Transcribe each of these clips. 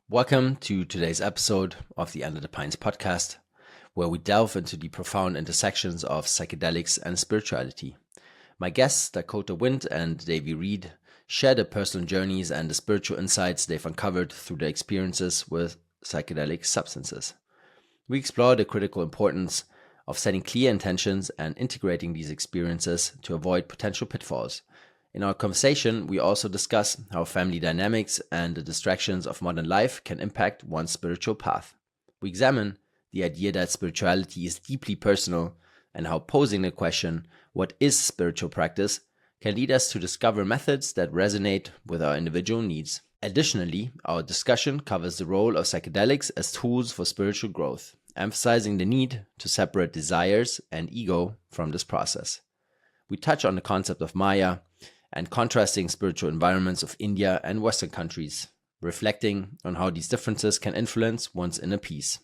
Welcome to today's episode of the Under the Pines podcast, where we delve into the profound intersections of psychedelics and spirituality. My guests, Dakota Wint and Davey Reed, share their personal journeys and the spiritual insights they've uncovered through their experiences with psychedelic substances. We explore the critical importance of setting clear intentions and integrating these experiences to avoid potential pitfalls. In our conversation, we also discuss how family dynamics and the distractions of modern life can impact one's spiritual path. We examine the idea that spirituality is deeply personal and how posing the question, what is spiritual practice, can lead us to discover methods that resonate with our individual needs. Additionally, our discussion covers the role of psychedelics as tools for spiritual growth, emphasizing the need to separate desires and ego from this process. We touch on the concept of Maya and contrasting spiritual environments of India and Western countries, reflecting on how these differences can influence one's inner peace.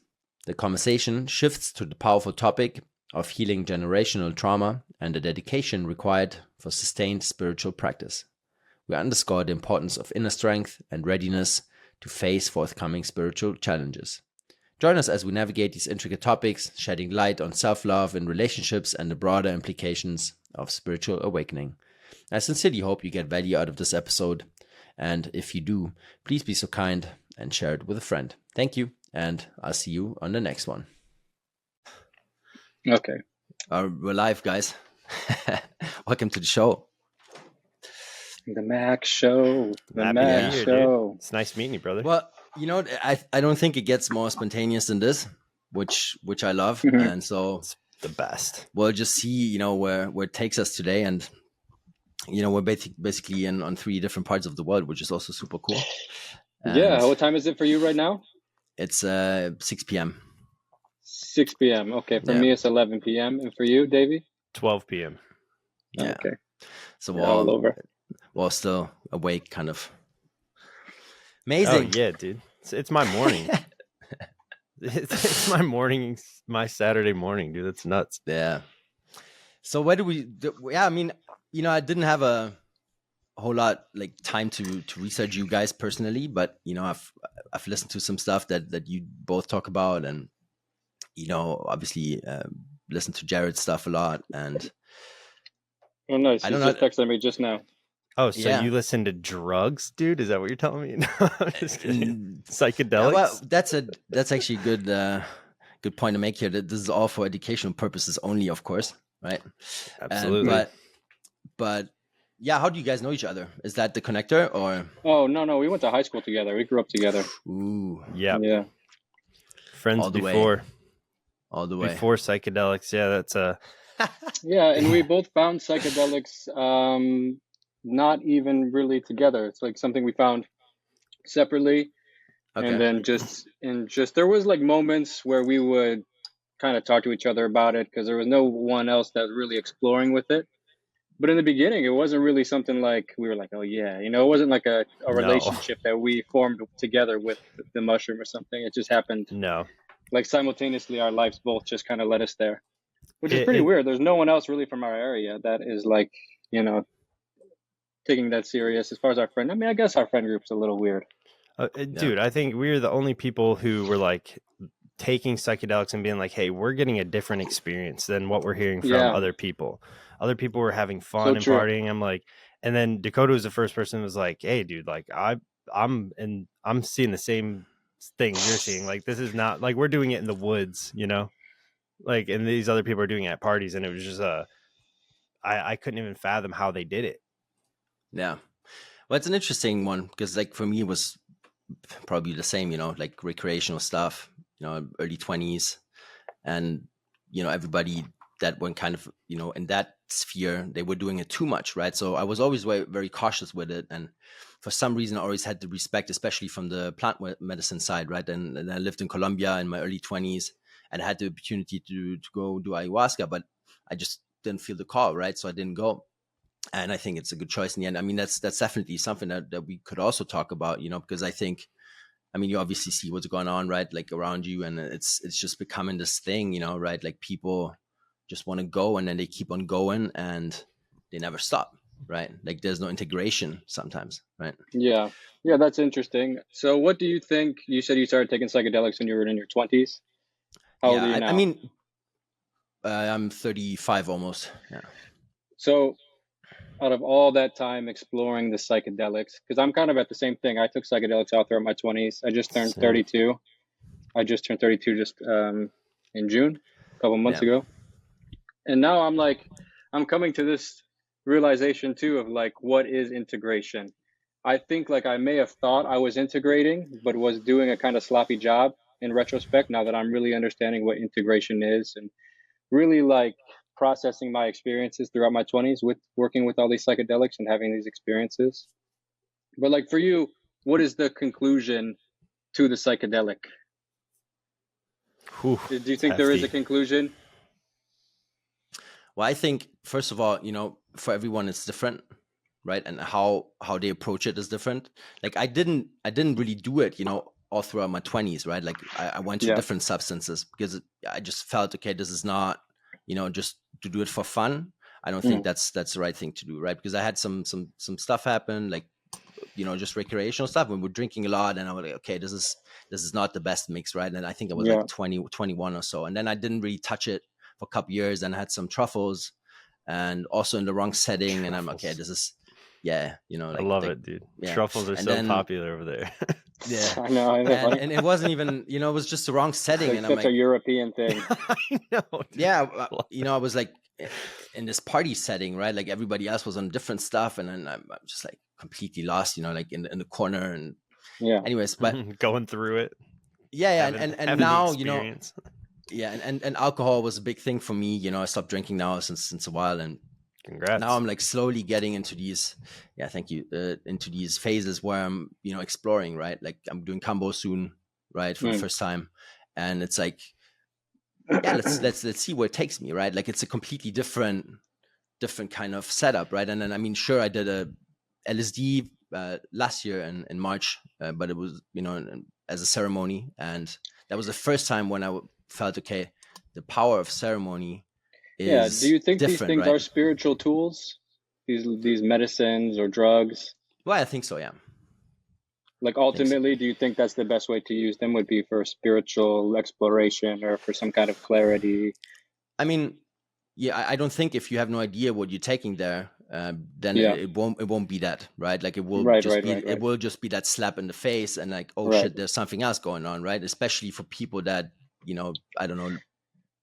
The conversation shifts to the powerful topic of healing generational trauma and the dedication required for sustained spiritual practice. We underscore the importance of inner strength and readiness to face forthcoming spiritual challenges. Join us as we navigate these intricate topics, shedding light on self-love in relationships and the broader implications of spiritual awakening. I sincerely hope you get value out of this episode, and if you do, please be so kind and share it with a friend. Thank you, and I'll see you on the next one. Okay. We're live, guys. Welcome to the show. The Max Show. The Max Show. Dude. It's nice meeting you, brother. Well, you know, I don't think it gets more spontaneous than this, which I love, Mhm. and so It's the best. we'll just see, you know, where it takes us today, and you know, we're basically on 3 different parts of the world, which is also super cool. Yeah. And What time is it for you right now? it's 6 p.m. 6 p.m. Okay. For Yeah. me, it's 11 p.m. And for you, Davey? 12 p.m. Yeah. Okay. So We're all over. we're still awake, kind of. Oh, Amazing. yeah, dude. It's my morning. it's my morning, my Saturday morning, dude. That's nuts. Yeah. So where do we? Yeah, I mean, you know, I didn't have a whole lot like time to research you guys personally, but you know, I've listened to some stuff that you both talk about, and you know, obviously listened to Jared's stuff a lot, and Oh, nice. I You don't just know. texted me just now. Oh, so Yeah. you listen to drugs, dude? Is that what you're telling me? No, I'm just kidding. Psychedelics? Yeah, well, that's actually a good point to make here. That this is all for educational purposes only, of course, right? Absolutely. But yeah, how do you guys know each other? Is that the connector or? Oh, no. We went to high school together. We grew up together. Ooh, Yeah. Yeah. Friends All the way. before all the way. before psychedelics. Yeah, that's Yeah. And we both found psychedelics not even really together. It's like something we found separately. Okay. And then just there was like moments where we would kind of talk to each other about it because there was no one else that was really exploring with it. But in the beginning, it wasn't really something like we were like, oh yeah, you know, it wasn't like a No. relationship that we formed together with the mushroom or something. It just happened no. like simultaneously. Our lives both just kind of led us there, which is It- pretty it- weird. There's no one else really from our area that is like, you know, taking that serious as far as our friend. I mean, I guess our friend group's a little weird. Dude, I think we're the only people who were like taking psychedelics and being like, hey, we're getting a different experience than what we're hearing from Yeah. other people. Other people were having fun So and true. partying. I'm like, and then Dakota was the first person who was like, hey, dude, like I'm seeing the same thing you're seeing. Like, this is not like we're doing it in the woods, you know, like, and these other people are doing it at parties. And it was just I couldn't even fathom how they did it. Yeah. Well, it's an interesting one because, like, for me, it was probably the same, you know, like recreational stuff, you know, early 20s. And, you know, everybody that went kind of, you know, in that sphere, they were doing it too much, right? So I was always very, very cautious with it. And for some reason, I always had the respect, especially from the plant medicine side, right? And I lived in Colombia in my early 20s and I had the opportunity to go do ayahuasca, but I just didn't feel the call, right? So I didn't go. And I think it's a good choice in the end. I mean, that's definitely something that we could also talk about, you know, because I think, I mean, you obviously see what's going on, right? Like around you, and it's just becoming this thing, you know, right? Like people just want to go and then they keep on going and they never stop, right? Like there's no integration sometimes, right? Yeah. Yeah, that's interesting. So what do you think? You said you started taking psychedelics when you were in your 20s. How old Yeah, are you I now? mean, I'm 35 almost. Yeah. So out of all that time exploring the psychedelics, because I'm kind of at the same thing. I took psychedelics out throughout my 20s. I just turned Same. 32. I just turned 32 just in June, a couple months Yeah. ago. And now I'm coming to this realization too of like, what is integration? I think like I may have thought I was integrating, but was doing a kind of sloppy job in retrospect now that I'm really understanding what integration is and really like processing my experiences throughout my 20s with working with all these psychedelics and having these experiences. But like for you, what is the conclusion to the psychedelic? Whew, Do you it's think there is a hefty. conclusion? Well, I think first of all, for everyone it's different, right? And how they approach it is different. Like I didn't really do it, all throughout my 20s, right? Like I went to Yeah. different substances because I just felt, okay, this is not, just to do it for fun. I don't think that's the right thing to do, right? Because I had some stuff happen, like just recreational stuff when we're drinking a lot, and I was like, okay, this is not the best mix, right? And I think I was Yeah. like 20, 21 or so, and then I didn't really touch it for a couple years, and I had some truffles, and also in the wrong setting, and I'm okay, this is, yeah, I love it, dude. yeah. Truffles are And so then, popular over there. yeah, I know. Isn't that funny? and it wasn't even, it was just the wrong setting, Like and I'm such a like, European thing. I know, dude. yeah, I was like in this party setting, right? Like everybody else was on different stuff, and then I'm just like completely lost, like in the corner. And Yeah. anyways, but going through it. yeah, having and now the experience. yeah, and alcohol was a big thing for me. I stopped drinking now since a while, and Congrats. now I'm like slowly getting into these, yeah, thank you, into these phases where I'm exploring, right? Like I'm doing combo soon, right, for the first time, and it's like, yeah, let's see where it takes me, right? Like it's a completely different kind of setup, right? And then I mean, sure, I did a LSD last year in March, but it was as a ceremony, and that was the first time when I felt, okay, the power of ceremony is Yeah. Do you think these different, things right? are spiritual tools? These medicines or drugs? Well, I think so, yeah. Like ultimately, do you think that's the best way to use them would be for spiritual exploration or for some kind of clarity? I mean, yeah, I don't think if you have no idea what you're taking there, then Yeah. it won't be that, right? Like it will Right, just right, be right, it right. will just be that slap in the face, and like, oh Right. shit, there's something else going on, right? Especially for people that I don't know,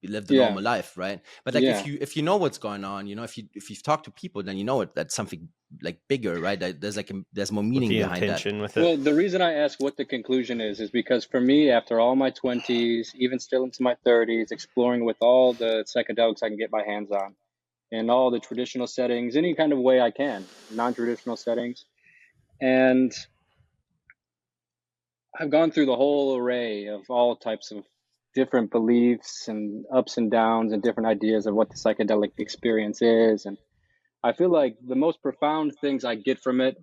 live the Yeah. normal life, right? But like Yeah. if you know what's going on, if you've talked to people, then that's something like bigger, right? That there's more meaning the behind that. intention with it. Well, the reason I ask what the conclusion is because for me, after all my 20s, even still into my 30s, exploring with all the psychedelics I can get my hands on in all the traditional settings, any kind of way I can, non-traditional settings. And I've gone through the whole array of all types of different beliefs and ups and downs and different ideas of what the psychedelic experience is. And I feel like the most profound things I get from it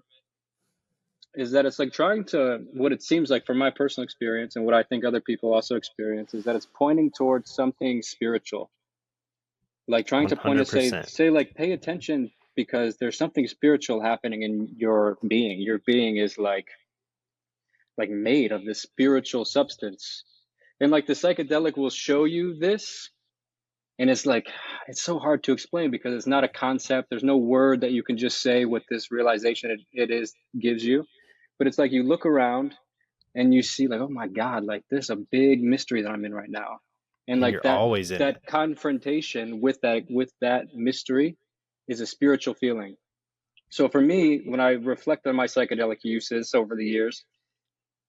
is that it's like trying to, what it seems like from my personal experience and what I think other people also experience is that it's pointing towards something spiritual. Like trying to point to 100%. say like, pay attention because there's something spiritual happening in your being. Your being is like made of this spiritual substance. And like the psychedelic will show you this. And it's like, it's so hard to explain because it's not a concept. There's no word that you can just say what this realization it is gives you. But it's like you look around and you see like, oh my God, like there's a big mystery that I'm in right now. And like you're always in that it. confrontation with that mystery is a spiritual feeling. So for me, when I reflect on my psychedelic uses over the years,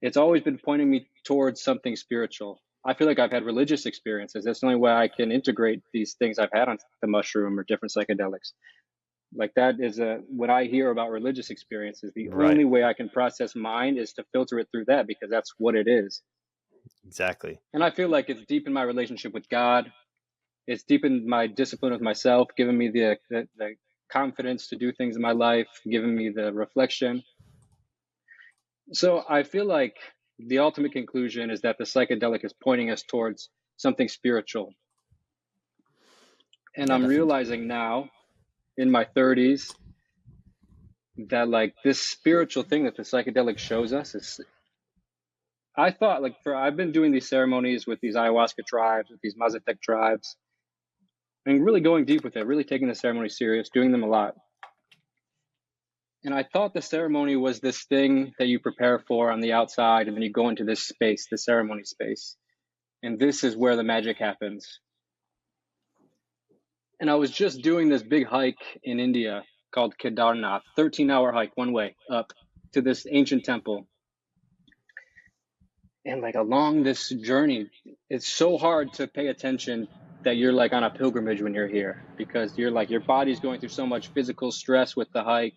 it's always been pointing me towards something spiritual. I feel like I've had religious experiences. That's the only way I can integrate these things I've had on the mushroom or different psychedelics. Like that is when I hear about religious experiences, the only way I can process mine is to filter it through that because that's what it is. Exactly. And I feel like it's deepened my relationship with God. It's deepened my discipline with myself, given me the confidence to do things in my life, given me the reflection. So I feel like the ultimate conclusion is that the psychedelic is pointing us towards something spiritual. And Yeah, I'm definitely. realizing now in my 30s that like this spiritual thing that the psychedelic shows us is, I thought like I've been doing these ceremonies with these ayahuasca tribes, with these Mazatec tribes, and really going deep with it, really taking the ceremony serious, doing them a lot. And I thought the ceremony was this thing that you prepare for on the outside, and then you go into this space, the ceremony space. And this is where the magic happens. And I was just doing this big hike in India called Kedarnath, 13-hour hike one way up to this ancient temple. And like along this journey, it's so hard to pay attention that you're like on a pilgrimage when you're here, because you're like, your body's going through so much physical stress with the hike.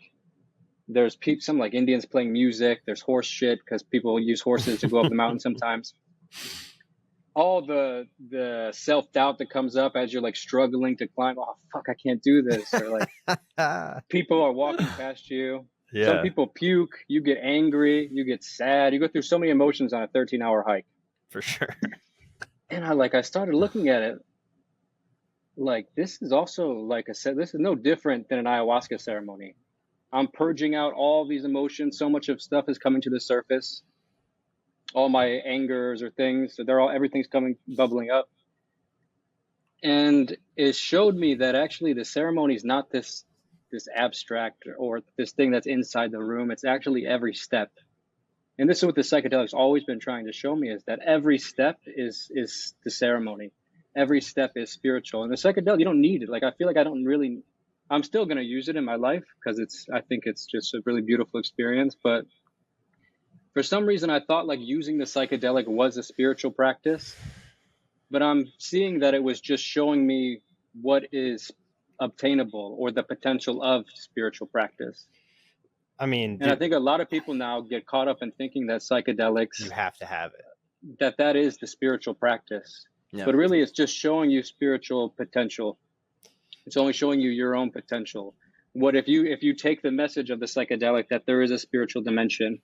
There's some like Indians playing music. There's horse shit because people use horses to go up the mountain sometimes. All the self-doubt that comes up as you're like struggling to climb. Oh, fuck, I can't do this. Or like people are walking past you. Yeah. Some people puke. You get angry. You get sad. You go through so many emotions on a 13-hour hike. For sure. And I started looking at it like, this is also, like I said, this is no different than an ayahuasca ceremony. I'm purging out all these emotions. So much of stuff is coming to the surface. All my angers or things, so everything's bubbling up. And it showed me that actually the ceremony is not this abstract or this thing that's inside the room. It's actually every step. And this is what the psychedelics always been trying to show me, is that every step is the ceremony. Every step is spiritual. And the psychedelic, you don't need it. Like, I feel like I'm still going to use it in my life because I think it's just a really beautiful experience. But for some reason, I thought like using the psychedelic was a spiritual practice, but I'm seeing that it was just showing me what is obtainable or the potential of spiritual practice. I mean, and I think a lot of people now get caught up in thinking that psychedelics, you have to have it, that is the spiritual practice. Yeah. But really, it's just showing you spiritual potential. It's only showing you your own potential. What if you take the message of the psychedelic that there is a spiritual dimension,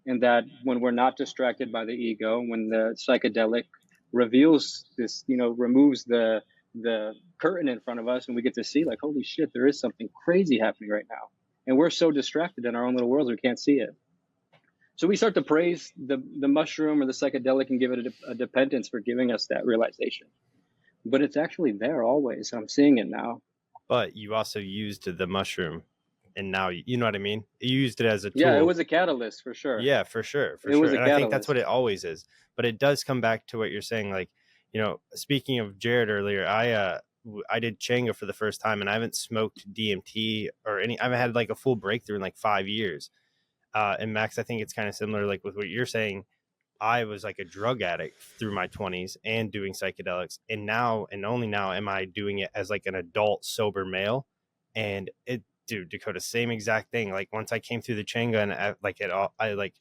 and that when we're not distracted by the ego, when the psychedelic reveals this, removes the curtain in front of us, and we get to see like, holy shit, there is something crazy happening right now. And we're so distracted in our own little worlds, we can't see it. So we start to praise the mushroom or the psychedelic and give it a dependence for giving us that realization. But it's actually there always. I'm seeing it now. But you also used the mushroom, and now you know what I mean? You used it as a tool. Yeah, it was a catalyst for sure. Yeah, for sure. And I think that's what it always is. But it does come back to what you're saying. Like, speaking of Jared earlier, I did Changa for the first time, and I haven't smoked DMT or I haven't had like a full breakthrough in like 5 years. And Max, I think it's kind of similar, like with what you're saying. I was like a drug addict through my 20s and doing psychedelics. And now, and only now, am I doing it as like an adult sober male. And dude, Dakota, same exact thing. Like once I came through the Changa and I like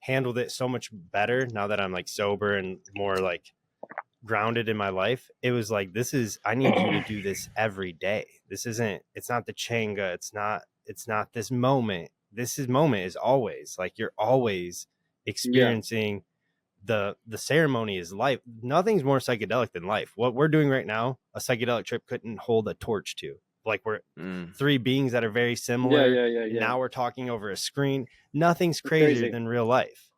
handled it so much better now that I'm like sober and more like grounded in my life. It was like, I need you to do this every day. It's not the Changa. It's not this moment. Moment is always like, you're always experiencing the ceremony is life. Nothing's more psychedelic than life. What we're doing right now, a psychedelic trip couldn't hold a torch to. Like we're three beings that are very similar. Yeah. Now we're talking over a screen. Nothing's crazier than real life.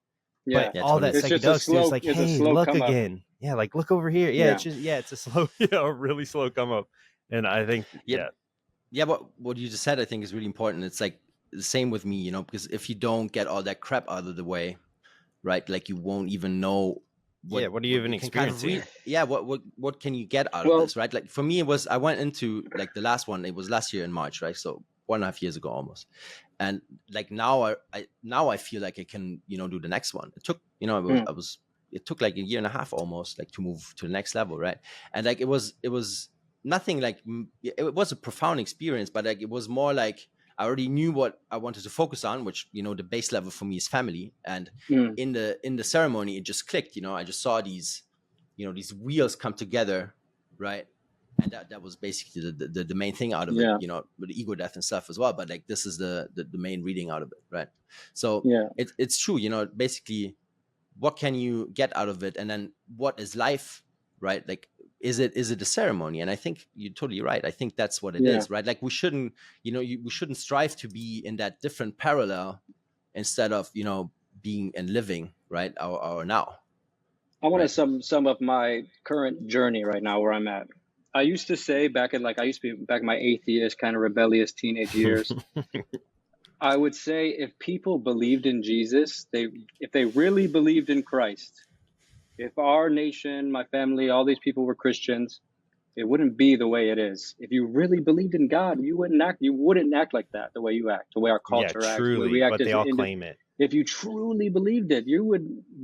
Yeah, but all that psychedelics do is like, hey, look again. Up. Yeah, like look over here. Yeah, it's a slow, a really slow come up. And I think what you just said, I think is really important. It's like the same with me, because if you don't get all that crap out of the way, right, like you won't even know what do you even experience? What can you get out of this, right? Like for me, I went into like the last one. It was last year in March, right? So 1.5 years ago almost. And like now I feel like I can do the next one. It took it took like 1.5 years almost, like to move to the next level, right? And like it was nothing like, it was a profound experience, but like it was more like I already knew what I wanted to focus on, which the base level for me is family. And in the ceremony, it just clicked. I just saw these these wheels come together, right? And that was basically the main thing out of it, with the ego death and stuff as well. But like this is the main reading out of it, right? So it's true, basically what can you get out of it, and then what is life, right? Like is it a ceremony? And I think you're totally right. I think that's what it Yeah. is, right? Like we shouldn't, we shouldn't strive to be in that different parallel instead of, being and living, right, our now. I want to Right. sum up my current journey right now where I'm at. I used to say back in my atheist kind of rebellious teenage years, I would say if people believed in Jesus, if they really believed in Christ, if our nation, my family, all these people were Christians, it wouldn't be the way it is. If you really believed in God, you wouldn't act like that, the way you act, the way our Yeah, culture acts, the way truly, we act but as they all claim it. if you truly believed it,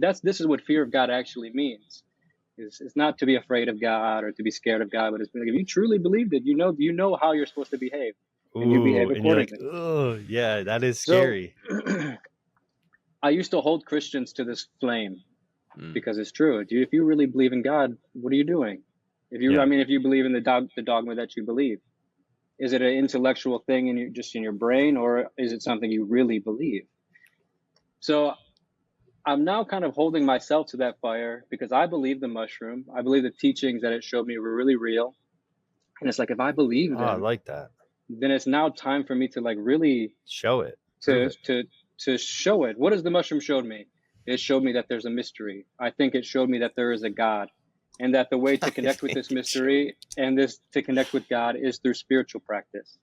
this is what fear of God actually means. It's not to be afraid of God or to be scared of God, but it's like if you truly believed it, you know how you're supposed to behave, and you behave Ooh, and you're like, accordingly. oh, yeah, that is So scary. I used to hold Christians to this flame because it's true. If you really believe in God, what are you doing? If you believe in the dogma that you believe, is it an intellectual thing just in your brain, or is it something you really believe? So I'm now kind of holding myself to that fire because I believe the mushroom. I believe the teachings that it showed me were really real. And it's like, if I believe I them, like that. then it's now time for me to like really show it, prove it. To show it. What has the mushroom showed me? It showed me that there's a mystery. I think it showed me that there is a God, and that the way to connect with this mystery and to connect with God is through spiritual practice.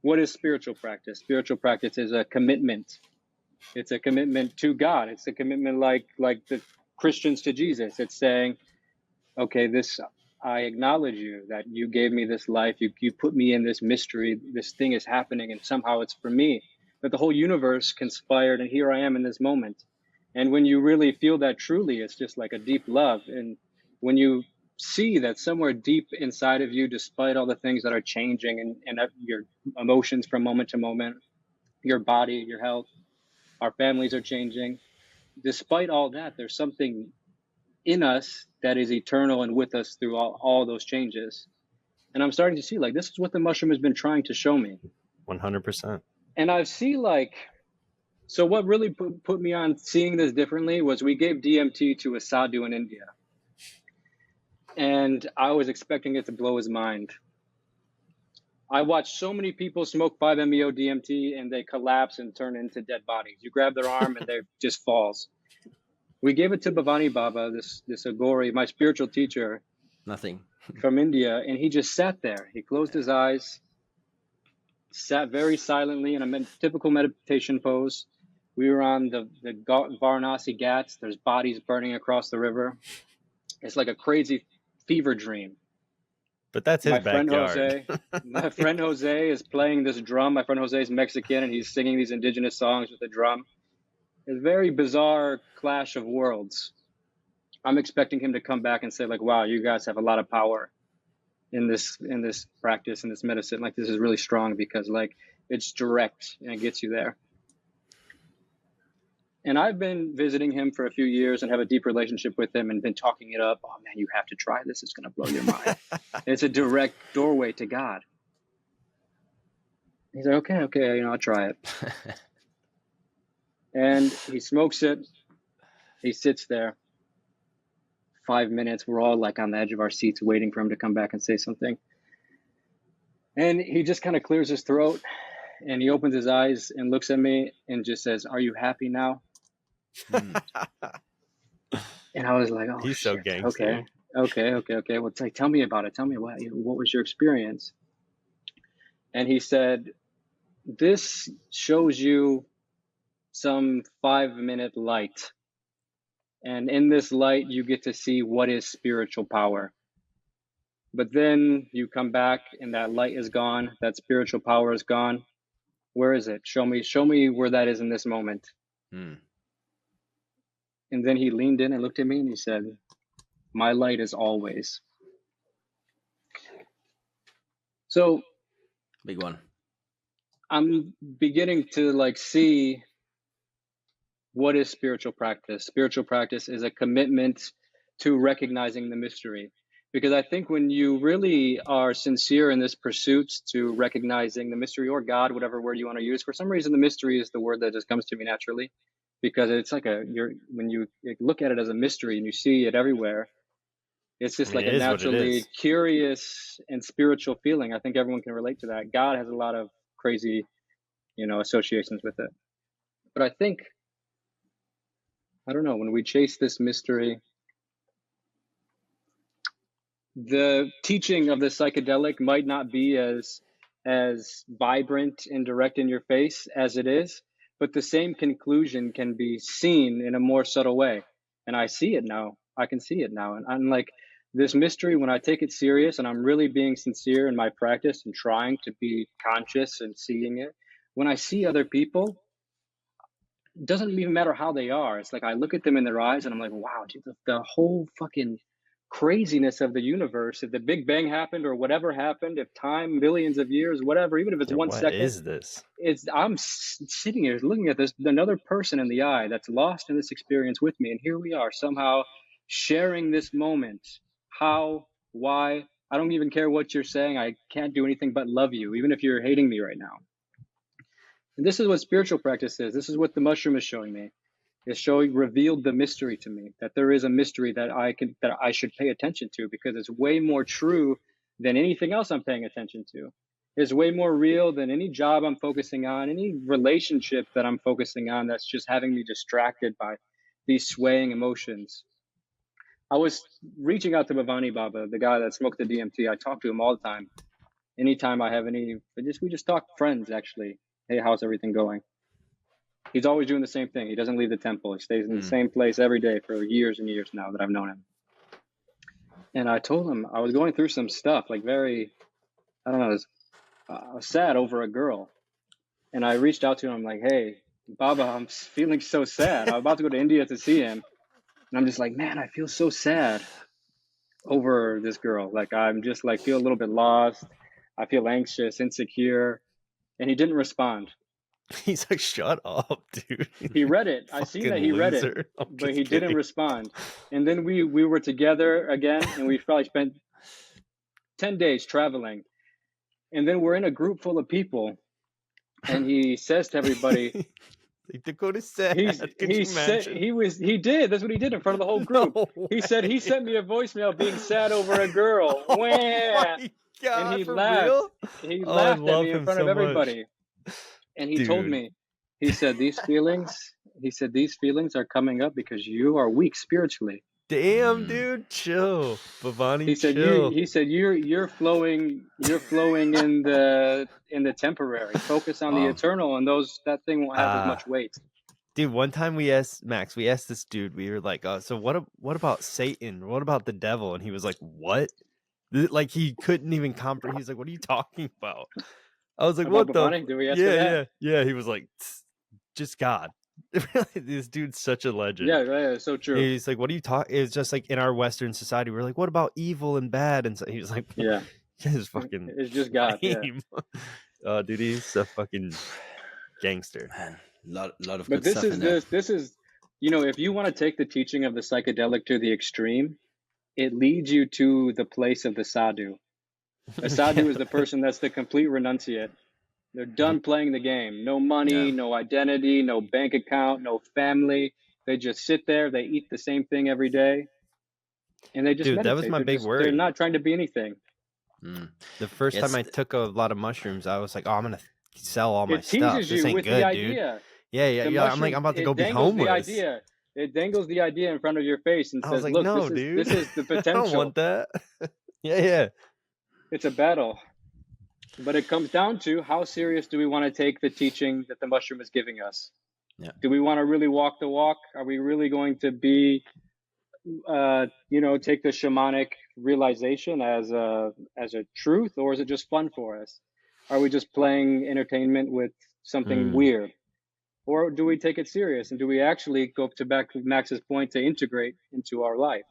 What is spiritual practice? Spiritual practice is a commitment. It's a commitment to God. It's a commitment like the Christians to Jesus. It's saying, okay, I acknowledge you that you gave me this life. You put me in this mystery. This thing is happening, and somehow it's for me. That the whole universe conspired, and here I am in this moment. And when you really feel that truly, it's just like a deep love. And when you see that somewhere deep inside of you, despite all the things that are changing and your emotions from moment to moment, your body, your health, our families are changing. Despite all that, there's something in us that is eternal and with us through all those changes. And I'm starting to see like this is what the mushroom has been trying to show me. 100%. And I see so what really put me on seeing this differently was we gave DMT to a sadhu in India. And I was expecting it to blow his mind. I watched so many people smoke 5-MeO DMT and they collapse and turn into dead bodies. You grab their arm and they just falls. We gave it to Bhavani Baba, this Agori, my spiritual teacher. Nothing. From India, and he just sat there. He closed his eyes, sat very silently in a typical meditation pose. We were on the Varanasi Ghats. There's bodies burning across the river. It's like a crazy fever dream. But that's his backyard. My friend Jose is playing this drum. My friend Jose is Mexican, and he's singing these indigenous songs with the drum. It's a very bizarre clash of worlds. I'm expecting him to come back and say like, wow, you guys have a lot of power in this practice, in this medicine. Like this is really strong because like it's direct and it gets you there. And I've been visiting him for a few years and have a deep relationship with him and been talking it up. Oh man, you have to try this. It's going to blow your mind. It's a direct doorway to God. He's like, okay, I'll try it. And he smokes it. He sits there. 5 minutes. We're all like on the edge of our seats waiting for him to come back and say something. And he just kind of clears his throat and he opens his eyes and looks at me and just says, "Are you happy now?" And I was like, oh, he's so gangster. Okay. Well, tell me about it. Tell me what was your experience? And he said, this shows you some 5-minute light. And in this light, you get to see what is spiritual power. But then you come back and that light is gone. That spiritual power is gone. Where is it? Show me where that is in this moment. And then he leaned in and looked at me and he said, my light is always. So big one. I'm beginning to like see what is spiritual practice. Spiritual practice is a commitment to recognizing the mystery. Because I think when you really are sincere in this pursuit to recognizing the mystery or God, whatever word you want to use, for some reason, the mystery is the word that just comes to me naturally, because it's like when you look at it as a mystery and you see it everywhere, It's just I mean, like it a is what it naturally is. curious and spiritual feeling. I think everyone can relate to that. God has a lot of crazy, associations with it. But I think, I don't know, when we chase this mystery, the teaching of the psychedelic might not be as vibrant and direct in your face as it is, but the same conclusion can be seen in a more subtle way. And I see it now. I can see it now. And I'm like, this mystery, when I take it serious and I'm really being sincere in my practice and trying to be conscious and seeing it, when I see other people, it doesn't even matter how they are. It's like I look at them in their eyes and I'm like, wow, dude, the whole fucking craziness of the universe, if the Big Bang happened or whatever happened, if time, millions of years, whatever, even if it's Yeah, 1 what second, is this? I'm sitting here looking at this, another person in the eye that's lost in this experience with me. And here we are somehow sharing this moment. How, why, I don't even care what you're saying. I can't do anything but love you, even if you're hating me right now. And this is what spiritual practice is. This is what the mushroom is showing me. It's revealed the mystery to me, that there is a mystery that I should pay attention to, because it's way more true than anything else I'm paying attention to. It's way more real than any job I'm focusing on, any relationship that I'm focusing on that's just having me distracted by these swaying emotions. I was reaching out to Bhavani Baba, the guy that smoked the DMT. I talk to him all the time. Anytime I have we just talk friends, actually. Hey, how's everything going? He's always doing the same thing. He doesn't leave the temple. He stays in the same place every day for years and years now that I've known him. And I told him I was going through some stuff, like I don't know, I was sad over a girl. And I reached out to him, like, hey, Baba, I'm feeling so sad. I'm about to go to India to see him. And I'm just like, man, I feel so sad over this girl. Like, I'm just like, feel a little bit lost. I feel anxious, insecure. And he didn't respond. He's like, shut up, dude. He read it. I seen that he read it, but he didn't respond. And then we were together again, and we probably spent 10 days traveling. And then we're in a group full of people, and he says to everybody, Dakota sad. he did. That's what he did in front of the whole group. No he said he sent me a voicemail being sad over a girl. Oh my God, and he for laughed. real? He laughed at me in front of everybody. Much. And he told me, he said, these feelings are coming up because you are weak spiritually. Damn, dude, chill. Bhavani, he said, chill. You're flowing in the temporary. Focus on the eternal, and that thing won't have as much weight. Dude, one time we asked this dude, we were like, so what about Satan? What about the devil? And he was like, what? Like, he couldn't even comprehend. He's like, what are you talking about? I was like, about what the? Did we ask that? Yeah. He was like, just God. This dude's such a legend. Yeah, so true. He's like, what are you talking? It's just like in our Western society, we're like, what about evil and bad? And so he was like, yeah, it's fucking. It's just God. Yeah. Dude, he's a fucking gangster. Man, lot of but good stuff in there. This is, if you want to take the teaching of the psychedelic to the extreme, it leads you to the place of the sadhu. A sadhu is the person that's the complete renunciate. They're done playing the game. No money, no identity, no bank account, no family. They just sit there. They eat the same thing every day. And they just meditate. That was my big worry. They're not trying to be anything. The first time I took a lot of mushrooms, I was like, oh, I'm going to sell all my stuff. It teases this you ain't with good, the idea. Dude. Yeah. I'm like, I'm about to go be homeless. It dangles the idea in front of your face and says, like, look, no, this is the potential. I don't want that. Yeah. It's a battle. But it comes down to how serious do we want to take the teaching that the mushroom is giving us? Yeah. Do we want to really walk the walk? Are we really going to be, take the shamanic realization as a truth, or is it just fun for us? Are we just playing entertainment with something weird? Or do we take it serious? And do we actually go back to Max's point to integrate into our life?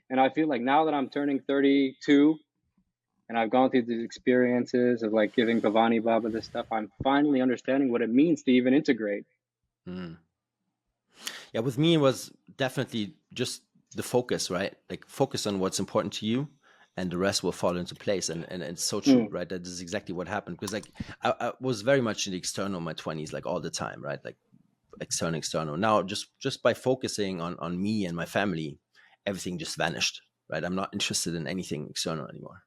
And I feel like now that I'm turning 32, and I've gone through these experiences of like giving Bhavani Baba this stuff, I'm finally understanding what it means to even integrate. Yeah, with me, it was definitely just the focus, right? Like focus on what's important to you, and the rest will fall into place. And it's so true, right? That is exactly what happened. Because like I was very much in the external in my 20s, like all the time, right? Like external. Now, just by focusing on me and my family, everything just vanished. right? I'm not interested in anything external anymore.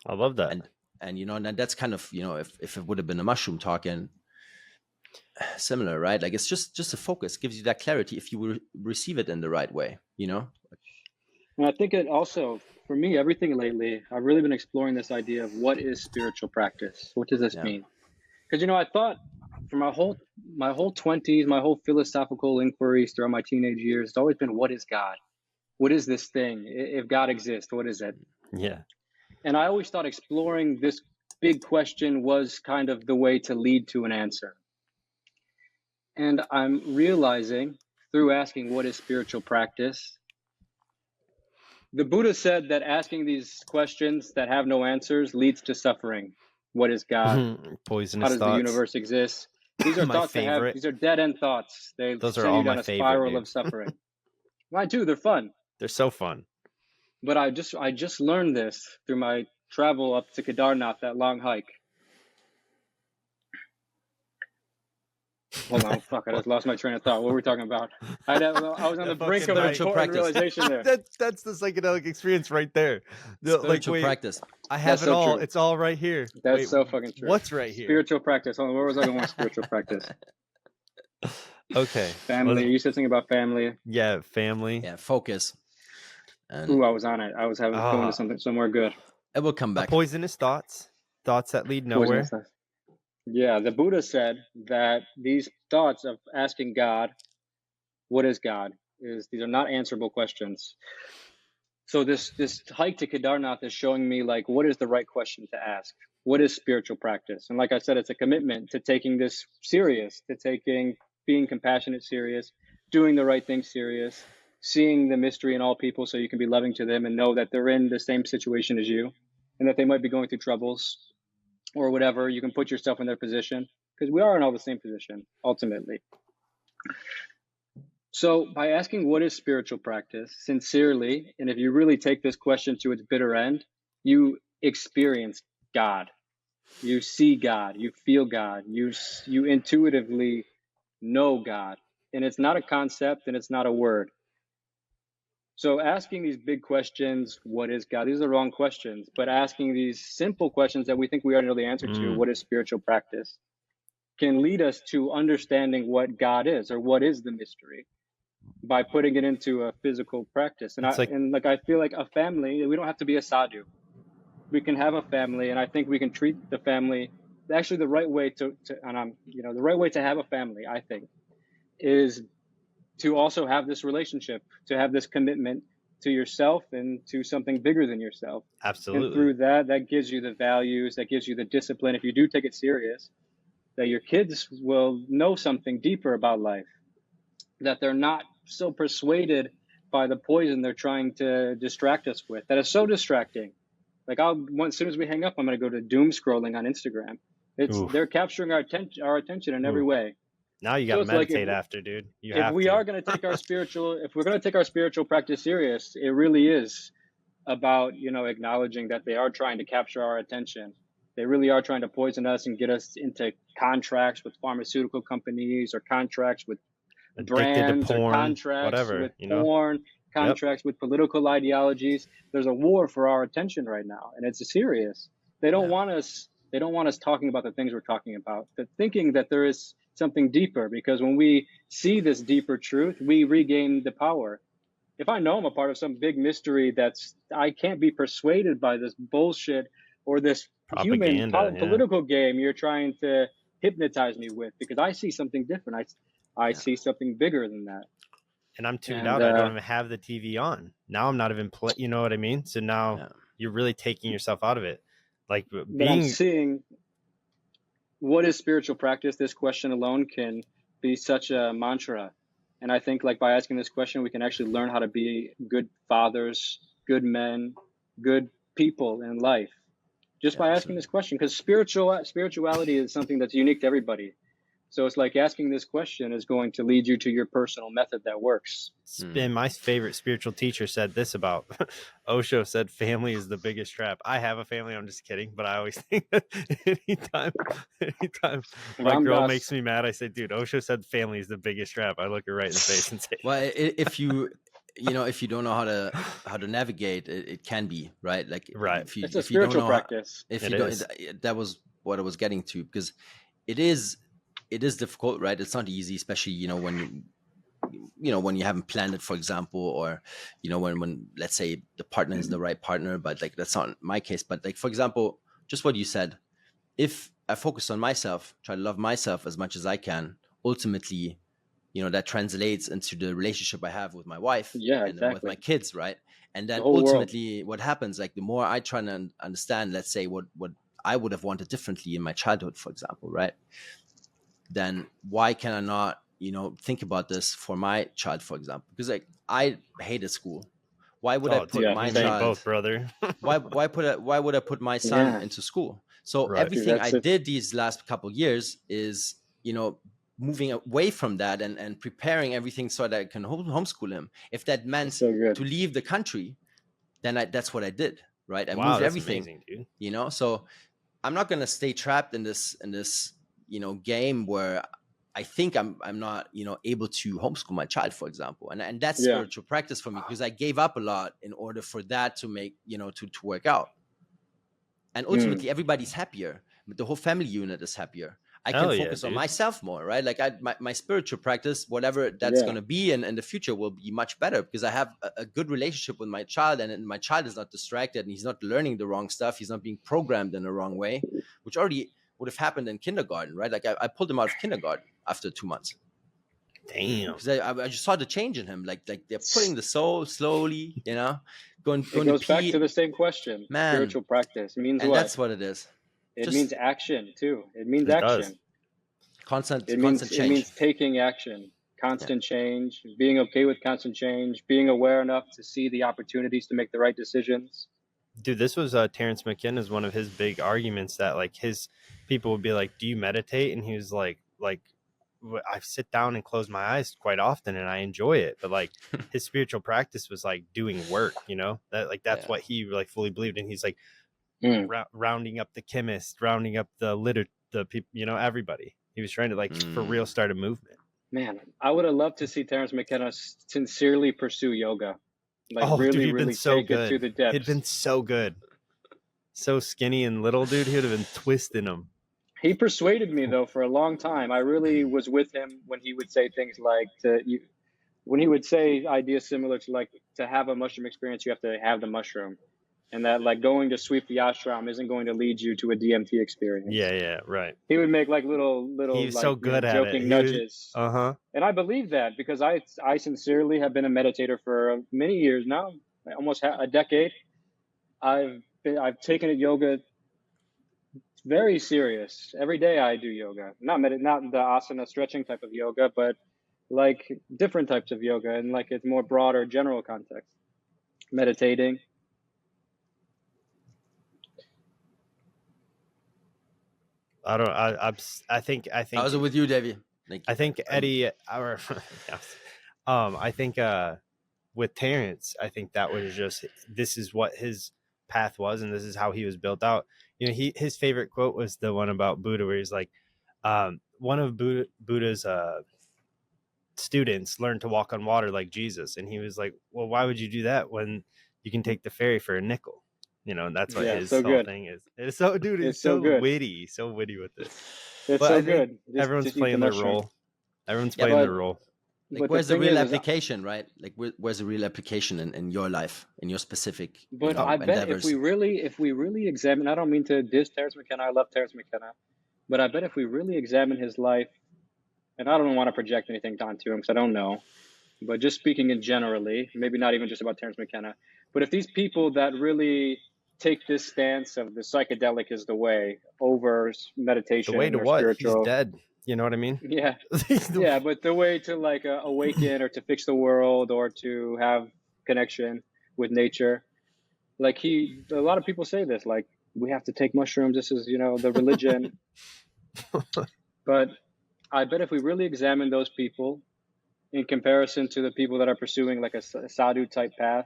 I love that. And and that's kind of, if it would have been a mushroom talking, similar, right? Like it's just a focus gives you that clarity if you receive it in the right way, And I think it also, for me, everything lately, I've really been exploring this idea of what is spiritual practice? What does this mean? Because, I thought for my whole 20s, my whole philosophical inquiries throughout my teenage years, it's always been, what is God? What is this thing? If God exists, what is it? Yeah. And I always thought exploring this big question was kind of the way to lead to an answer. And I'm realizing through asking what is spiritual practice, the Buddha said that asking these questions that have no answers leads to suffering. What is God? Poisonous How does thoughts. the universe exist? These are thoughts these are dead end thoughts. Those are send all you down my a favorite, spiral dude. of suffering. Mine too, they're fun. They're so fun. But I just learned this through my travel up to Kedarnath, that long hike. Hold on, fuck! I just lost my train of thought. What were we talking about? I was on the brink of an important realization there. That's the psychedelic experience right there. Spiritual practice. I have it all. True. It's all right here. That's so fucking true. What's right here? Spiritual practice. Hold on, where was I going with spiritual practice? Okay. Family. You said something about family. Yeah, family. Yeah, focus. Ooh, I was on it. I was going to somewhere good. It will come back. Poisonous thoughts that lead nowhere. Yeah, the Buddha said that these thoughts of asking God, what is God, these are not answerable questions. So this hike to Kedarnath is showing me, like, what is the right question to ask? What is spiritual practice? And like I said, it's a commitment to taking this serious, to taking being compassionate serious, doing the right thing serious, seeing the mystery in all people so you can be loving to them and know that they're in the same situation as you and that they might be going through troubles or whatever. You can put yourself in their position because we are in all the same position ultimately. So by asking what is spiritual practice sincerely, and if you really take this question to its bitter end, you experience God, you see God, you feel God, you intuitively know God, and it's not a concept and it's not a word. So asking these big questions, what is God? These are the wrong questions, but asking these simple questions that we think we already know the answer to, what is spiritual practice, can lead us to understanding what God is or what is the mystery by putting it into a physical practice. And I feel like a family, we don't have to be a sadhu. We can have a family, and I think we can treat the family actually the right way the right way to have a family, I think, is to also have this relationship, to have this commitment to yourself and to something bigger than yourself. Absolutely. And through that gives you the values, that gives you the discipline. If you do take it serious, that your kids will know something deeper about life, that they're not so persuaded by the poison they're trying to distract us with, that is so distracting. Like as soon as we hang up, I'm going to go to doom scrolling on Instagram. They're capturing our attention in every way. Now you got to meditate after, dude. If we're going to take our spiritual practice serious, it really is about, acknowledging that they are trying to capture our attention. They really are trying to poison us and get us into contracts with pharmaceutical companies or contracts with brands or contracts with porn, contracts with political ideologies. There's a war for our attention right now, and it's serious. They don't want us talking about the things we're talking about, but thinking that there is something deeper, because when we see this deeper truth, we regain the power. If I know I'm a part of some big mystery I can't be persuaded by this bullshit or this human political game you're trying to hypnotize me with, because I see something different. I see something bigger than that. And I'm tuned out. I don't even have the TV on. Now I'm not even you know what I mean? So now you're really taking yourself out of it. Like I'm seeing what is spiritual practice. This question alone can be such a mantra. And I think by asking this question, we can actually learn how to be good fathers, good men, good people in life. Just by asking this question, because spirituality is something that's unique to everybody. So it's like asking this question is going to lead you to your personal method that works. And my favorite spiritual teacher said this about Osho said family is the biggest trap. I have a family. I'm just kidding. But I always think that anytime my girl makes me mad, I say, dude, Osho said family is the biggest trap. I look her right in the face and say, well, if you don't know how to navigate, it can be, right? Like Right. It's a if you don't spiritual know practice. if It you don't, is. that was what I was getting to, because it is difficult, right? It's not easy, especially when when you haven't planned it, for example, or when let's say the partner is the right partner, but like that's not my case. But like, for example, just what you said, if I focus on myself, try to love myself as much as I can, ultimately, that translates into the relationship I have with my wife Yeah, and then with exactly. my kids, right? And The then whole world. ultimately what happens, like the more I try to understand, let's say what I would have wanted differently in my childhood, for example, right? Then why can I not, think about this for my child, for example? Because like I hated school. Why would I Oh, put dude, Yeah, my you and me same. child? both, brother. Why would I put my son Yeah, into school? So Right. dude, everything I that's it. did these last couple of years is, moving away from that and preparing everything so that I can homeschool him. If that meant So good. to leave the country, then that's what I did, right? I Wow, moved that's everything, amazing, dude. So I'm not going to stay trapped in this game where I think I'm not able to homeschool my child, for example, and that's Yeah, spiritual practice for me, because I gave up a lot in order for that to make to work out, and ultimately everybody's happier, but the whole family unit is happier. I can Hell yeah, focus on dude. myself more, right? Like my spiritual practice, whatever that's yeah. going to be in the future, will be much better because I have a good relationship with my child, and my child is not distracted and he's not learning the wrong stuff. He's not being programmed in the wrong way, which already would have happened in kindergarten, right? Like I pulled him out of kindergarten after 2 months Damn. because I just saw the change in him. Like they're putting the soul slowly, going It to goes back to pee, the same question. man, Spiritual practice means and what? that's what it is. It Just means action too. It means It does. action. constant It change. means taking action, Yeah. constant change, being okay with constant change, being aware enough to see the opportunities to make the right decisions. Dude, this was Terrence McKenna's one of his big arguments, that like his people would be like, "Do you meditate?" And he was like, I sit down and close my eyes quite often and I enjoy it. But like his spiritual practice was like doing work, that like that's Yeah. what he like fully believed in. He's like Mm. rounding up the chemist, rounding up the people, everybody. He was trying to like for real start a movement. Man, I would have loved to see Terrence McKenna sincerely pursue yoga. Like Oh, dude, really, he'd been really so take it to good. the depths. He'd been so good. So skinny and little, dude. He would have been twisting them. He persuaded me though for a long time. I really was with him when he would say things like when he would say ideas similar to like to have a mushroom experience, you have to have the mushroom. And that like going to sweep the ashram isn't going to lead you to a DMT experience. Yeah, right. He would make like little He was like so good at joking it. nudges. Uh-huh. And I believe that because I sincerely have been a meditator for many years now, almost a decade. I've taken it yoga very serious. Every day I do yoga. Not the asana stretching type of yoga, but like different types of yoga and like it's more broader general context. Meditating. I think How's it with you, Davey? Like, I think Eddie or I think with Terrence, I think that was just, this is what his path was and this is how he was built out. His favorite quote was the one about Buddha where he's like, one of Buddha's students learned to walk on water like Jesus, and he was like, well, why would you do that when you can take the ferry for a nickel? And that's what his so whole good. thing is. It's so, dude, it's so good. witty with it. It's But so I think good. everyone's just eat playing the their mushroom. role. Everyone's Yeah, playing their role. Like, But where's the thing real is, application, right? Like, where's the real application in your life, in your specific But I bet endeavors? if we really examine, I don't mean to diss Terrence McKenna, I love Terrence McKenna, but I bet if we really examine his life, and I don't want to project anything onto him because I don't know, but just speaking in generally, maybe not even just about Terrence McKenna, but if these people that really take this stance of the psychedelic is the way over meditation The way to or what? spiritual, He's dead. You know what I mean? yeah, yeah, but the way to like awaken or to fix the world or to have connection with nature, like a lot of people say this, like we have to take mushrooms. This is, the religion. But I bet if we really examine those people in comparison to the people that are pursuing like a sadhu type path,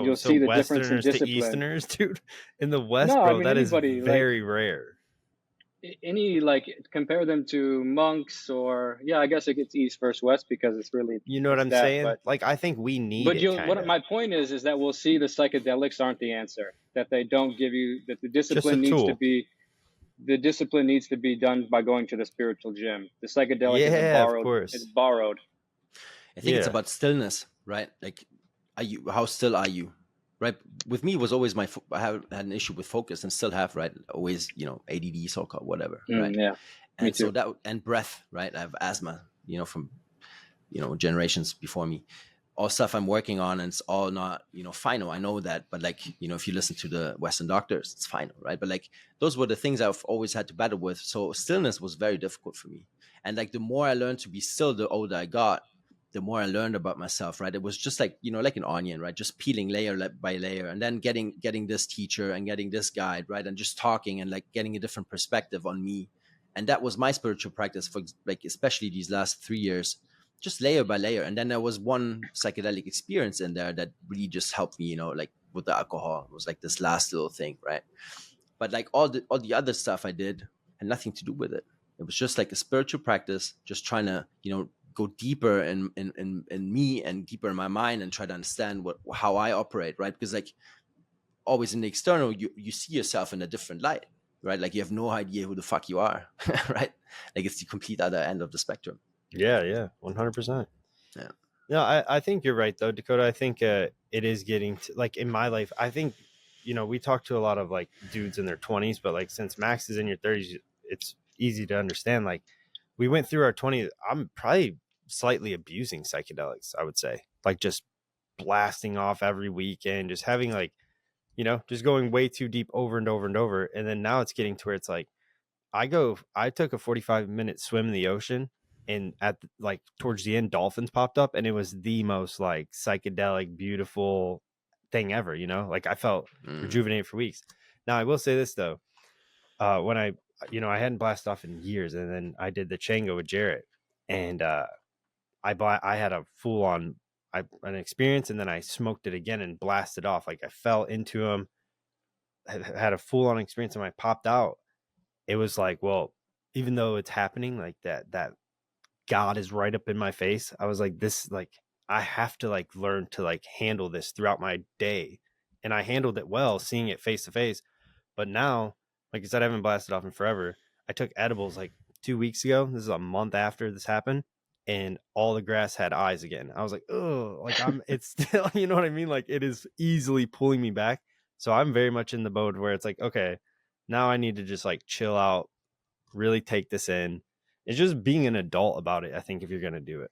you'll see the difference in Westerners to discipline. Easterners, dude. In the West, No, I bro, mean that is anybody very rare. any like compare them to monks or I guess it's East versus West because it's really You know what I'm that. saying? But Like, I think we need it, kind what of. my point is that we'll see the psychedelics aren't the answer. That they don't give you that the Just a discipline needs to tool. be done by going to the spiritual gym. The psychedelic is Yeah, of it's course. borrowed. I think it's Yeah. about stillness, right? Like, how still are you? Right. With me, it was always I had an issue with focus and still have, right? Always, ADD, so-called, whatever, right? Yeah, me And so too. and breath, right? I have asthma, from, generations before me. All stuff I'm working on, and it's all not, final. I know that, but like, if you listen to the Western doctors, it's final, right? But like, those were the things I've always had to battle with. So stillness was very difficult for me. And like, the more I learned to be still, the older I got, the more I learned about myself, right? It was just like, like an onion, right? Just peeling layer by layer, and then getting this teacher and getting this guide, right? And just talking and like getting a different perspective on me. And that was my spiritual practice for like, especially these last 3 years, just layer by layer. And then there was one psychedelic experience in there that really just helped me, like with the alcohol. It was like this last little thing, right? But like all the other stuff I did had nothing to do with it. It was just like a spiritual practice, just trying to, go deeper in me and deeper in my mind and try to understand how I operate, right? Because like always in the external, you see yourself in a different light, right? Like you have no idea who the fuck you are, right? Like it's the complete other end of the spectrum. Yeah, 100%. Yeah. No, I think you're right though, Dakota. I think it is getting to, like, in my life, I think, we talk to a lot of like dudes in their 20s, but like since Max is in your 30s, it's easy to understand. Like, we went through our 20s. I'm probably slightly abusing psychedelics, I would say, like just blasting off every weekend, just having like, just going way too deep over and over and over. And then now it's getting to where it's like, I took a 45-minute swim in the ocean, and like towards the end, dolphins popped up, and it was the most like psychedelic, beautiful thing ever, like I felt rejuvenated for weeks. Now I will say this though, when I hadn't blasted off in years, and then I did the Chango with Jarrett, and I had a full on an experience, and then I smoked it again and blasted off. Like I fell into him, had a full on experience, and I popped out. It was like, well, even though it's happening, like that God is right up in my face. I was like, this, like, I have to like learn to like handle this throughout my day. And I handled it well, seeing it face to face. But now, like I said, I haven't blasted off in forever. I took edibles like 2 weeks ago. This is a month after this happened. And all the grass had eyes again. I was like, oh, like it's still, you know what I mean? Like it is easily pulling me back. So I'm very much in the mode where it's like, okay, now I need to just like chill out, really take this in. It's just being an adult about it, I think, if you're going to do it,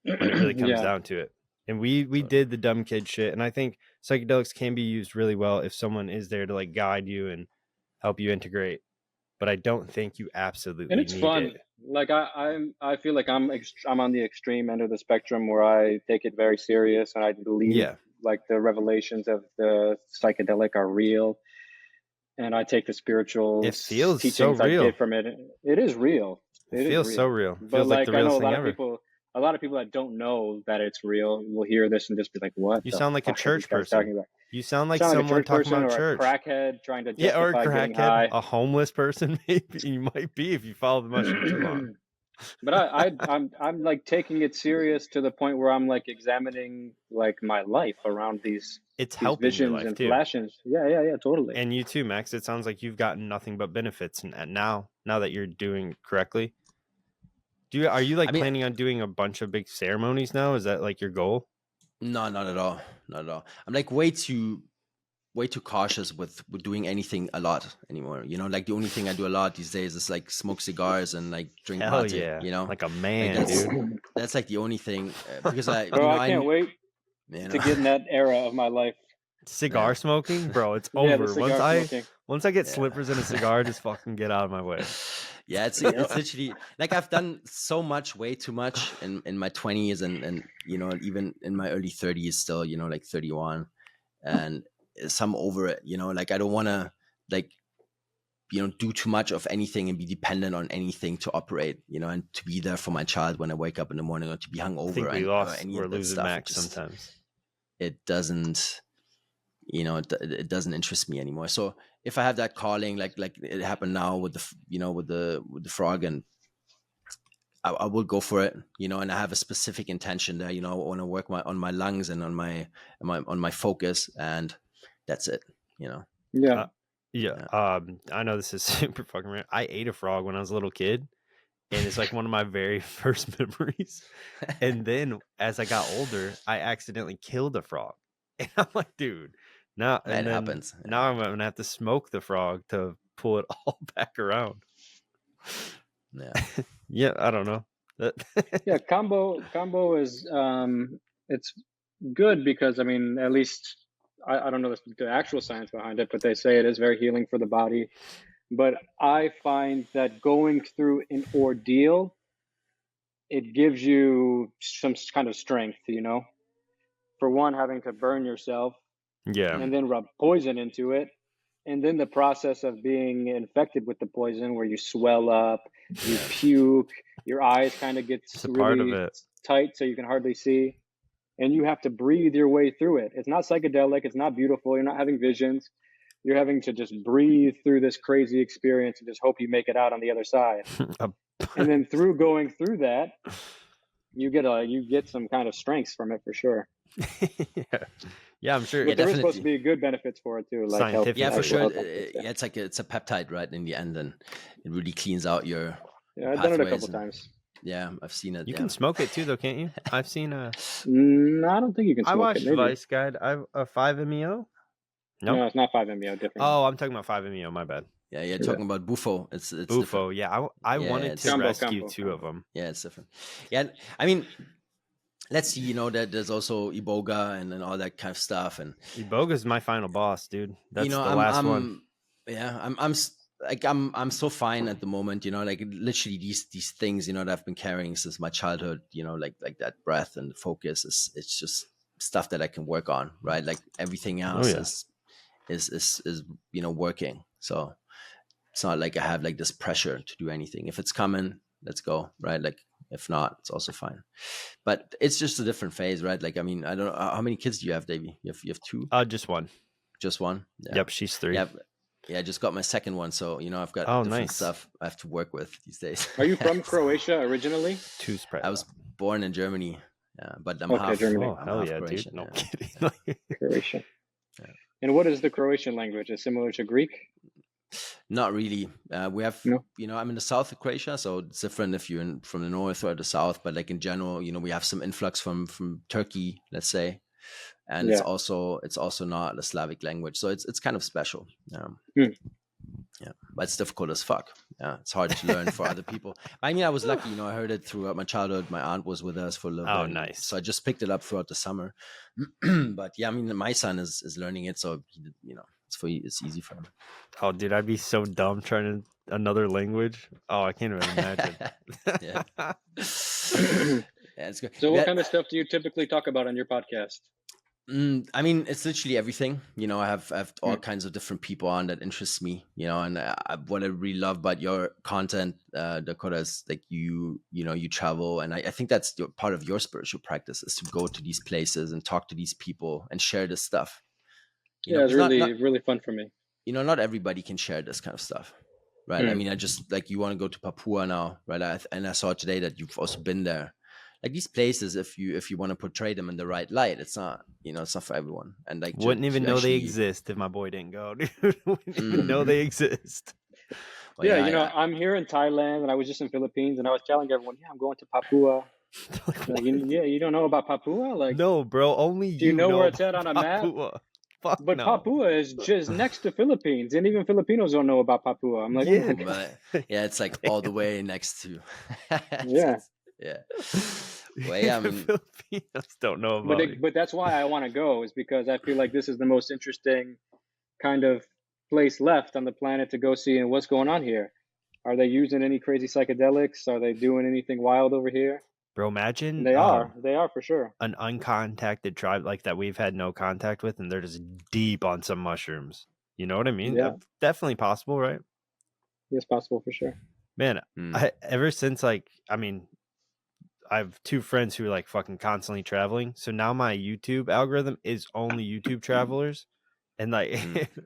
when it really comes down to it. And we did the dumb kid shit. And I think psychedelics can be used really well if someone is there to like guide you and help you integrate. But I don't think you absolutely And it's need fun. it. Like I feel like I'm on the extreme end of the spectrum where I take it very serious and I believe like the revelations of the psychedelic are real. And I take the spiritual teachings so real. I get from it. It is real. It feels so real. It But feels like the realest thing ever. A lot of people that don't know that it's real will hear this and just be like, "What?" You sound like a church person. You sound like someone talking about church. Or a crackhead trying to justify or a getting high. A homeless person, maybe you might be if you follow the mushroom too long. But I'm like taking it serious to the point where I'm like examining like my life around these visions and flashes. Yeah, totally. And you too, Max. It sounds like you've gotten nothing but benefits, and now that you're doing correctly. Are you planning on doing a bunch of big ceremonies now? Is that like your goal? No, not at all. Not at all. I'm like way too cautious with doing anything a lot anymore. Like the only thing I do a lot these days is like smoke cigars and like drink mate. Yeah. Like a man, like dude. That's like the only thing because I can't wait to get in that era of my life. Cigar smoking, bro, it's over. Once I get slippers and a cigar, just fucking get out of my way. Yeah, it's literally like I've done so much, way too much in my 20s and even in my early 30s still, like 31, and some over it, like I don't want to like do too much of anything and be dependent on anything to operate, and to be there for my child when I wake up in the morning, or to be hungover. I think we're losing Max sometimes. It doesn't. it doesn't interest me anymore. So if I have that calling, like it happened now with the frog, and I will go for it, and I have a specific intention there. I want to work on my lungs and on my focus, and that's it. Yeah. I know this is super fucking random. I ate a frog when I was a little kid, and it's like one of my very first memories. And then as I got older, I accidentally killed a frog, and I'm like, dude, now That happens. Now I'm gonna have to smoke the frog to pull it all back around. Yeah. Yeah, I don't know. Yeah, combo is it's good because at least I don't know the actual science behind it, but they say it is very healing for the body. But I find that going through an ordeal, it gives you some kind of strength, for one, having to burn yourself, and then rub poison into it. And then the process of being infected with the poison, where you swell up, you puke, your eyes kind of gets really tight so you can hardly see. And you have to breathe your way through it. It's not psychedelic. It's not beautiful. You're not having visions. You're having to just breathe through this crazy experience and just hope you make it out on the other side. And then through going through that, you get some kind of strengths from it for sure. Yeah, I'm sure. But there is supposed to be good benefits for it too, like health. Yeah, for sure. It's a peptide, right? In the end, and it really cleans out your. Yeah, I've done it a couple times. Yeah, I've seen it. You can smoke it too, though, can't you? I've seen a. No, I don't think you can. Smoke I watched it, Vice Guide. A 5-MeO. No, it's not 5-MeO. Different. Oh, I'm talking about 5-MeO. My bad. Yeah, you're talking about Bufo. It's Bufo. Different. Yeah, I wanted to rescue two of them. Yeah, it's different. Yeah, I mean, let's see. That there's also Iboga and all that kind of stuff. And Iboga's my final boss, dude. That's the last one. Yeah, I'm so fine at the moment. Like literally these things that I've been carrying since my childhood. Like that breath and focus it's just stuff that I can work on, right? Like everything else is working. So it's not like I have like this pressure to do anything. If it's coming, let's go, right? Like if not, it's also fine. But it's just a different phase, right? Like I don't know, how many kids do you have, Davey? You have two? Just one. Just one? Yeah. Yep, she's 3. Yeah, I just got my second one, so I've got different stuff I have to work with these days. Are you from Croatia originally? I was born in Germany, but I'm half. Germany. Oh, hell yeah, Croatian, dude! No kidding. Croatian. Yeah. And what is the Croatian language? Is it similar to Greek? Not really. We have, I'm in the south of Croatia, so it's different if you're from the north or the south. But like in general, we have some influx from Turkey, let's say, and it's also not a Slavic language, so it's kind of special. Yeah, but it's difficult as fuck. Yeah, it's hard to learn for other people. I was lucky. I heard it throughout my childhood. My aunt was with us for a little bit. Oh, nice. So I just picked it up throughout the summer. But yeah, my son is learning it, so it's easy for him. Oh, dude, I'd be so dumb trying another language. Oh, I can't even imagine. Yeah, it's good. So what kind of stuff do you typically talk about on your podcast? It's literally everything. I have all kinds of different people on that interests me. And what I really love about your content, Dakota, is like you travel, and I think that's part of your spiritual practice is to go to these places and talk to these people and share this stuff. It's really fun for me. Not everybody can share this kind of stuff, right? I just like you want to go to Papua now, right? And I saw today that you've also been there. Like these places, if you want to portray them in the right light, it's not it's not for everyone. And like wouldn't even know they exist if my boy didn't go. Dude. Wouldn't even know they exist. Well, I'm here in Thailand, and I was just in Philippines, and I was telling everyone, I'm going to Papua. Like, you don't know about Papua? Like, no, bro, only do you know where it's at on a map? Fuck but no. Papua is just next to Philippines, and even Filipinos don't know about Papua. I'm like, it's like all the way next to. Yeah. Well, Filipinos don't know about it. But that's why I want to go, is because I feel like this is the most interesting kind of place left on the planet to go see, and what's going on here. Are they using any crazy psychedelics? Are they doing anything wild over here? Bro, imagine they are for sure. An uncontacted tribe like that we've had no contact with, and they're just deep on some mushrooms. You know what I mean? Yeah. Definitely possible, right? It's possible for sure. Man, ever since I have 2 friends who are like fucking constantly traveling. So now my YouTube algorithm is only YouTube travelers. And like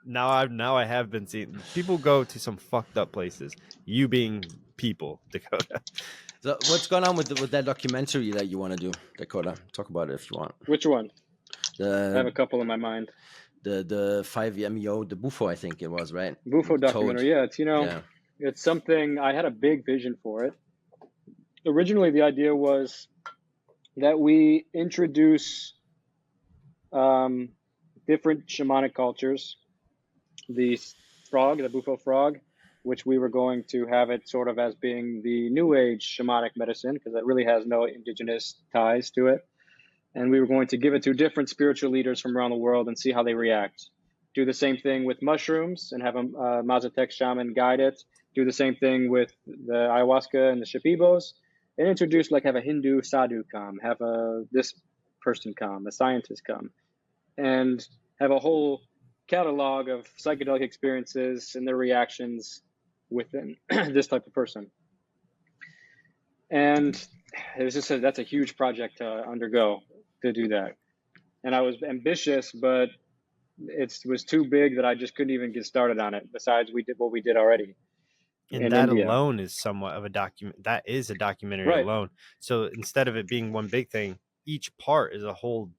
now I have been seeing people go to some fucked up places. You being people, Dakota. So what's going on with that documentary that you want to do, Dakota? Talk about it if you want. Which one? I have a The couple in my mind. the 5-MEO, the Bufo, I think it was, right? Bufo documentary. Yeah, it's Yeah. it's something I had a big vision for it. Originally, the idea was that we introduce different shamanic cultures. The frog, the Bufo frog, which we were going to have it sort of as being the new age shamanic medicine, because it really has no indigenous ties to it. And we were going to give it to different spiritual leaders from around the world and see how they react. Do the same thing with mushrooms and have a Mazatec shaman guide it. Do the same thing with the ayahuasca and the shipibos. And introduce, like, have a Hindu sadhu come, have this person come, a scientist come, and have a whole catalog of psychedelic experiences and their reactions within this type of person. And it was just that's a huge project to undergo, to do that. And I was ambitious, but it was too big that I just couldn't even get started on it. Besides, we did what we did already. And that India alone is somewhat of a document. That is a documentary Right. alone. So instead of it being one big thing, each part is a whole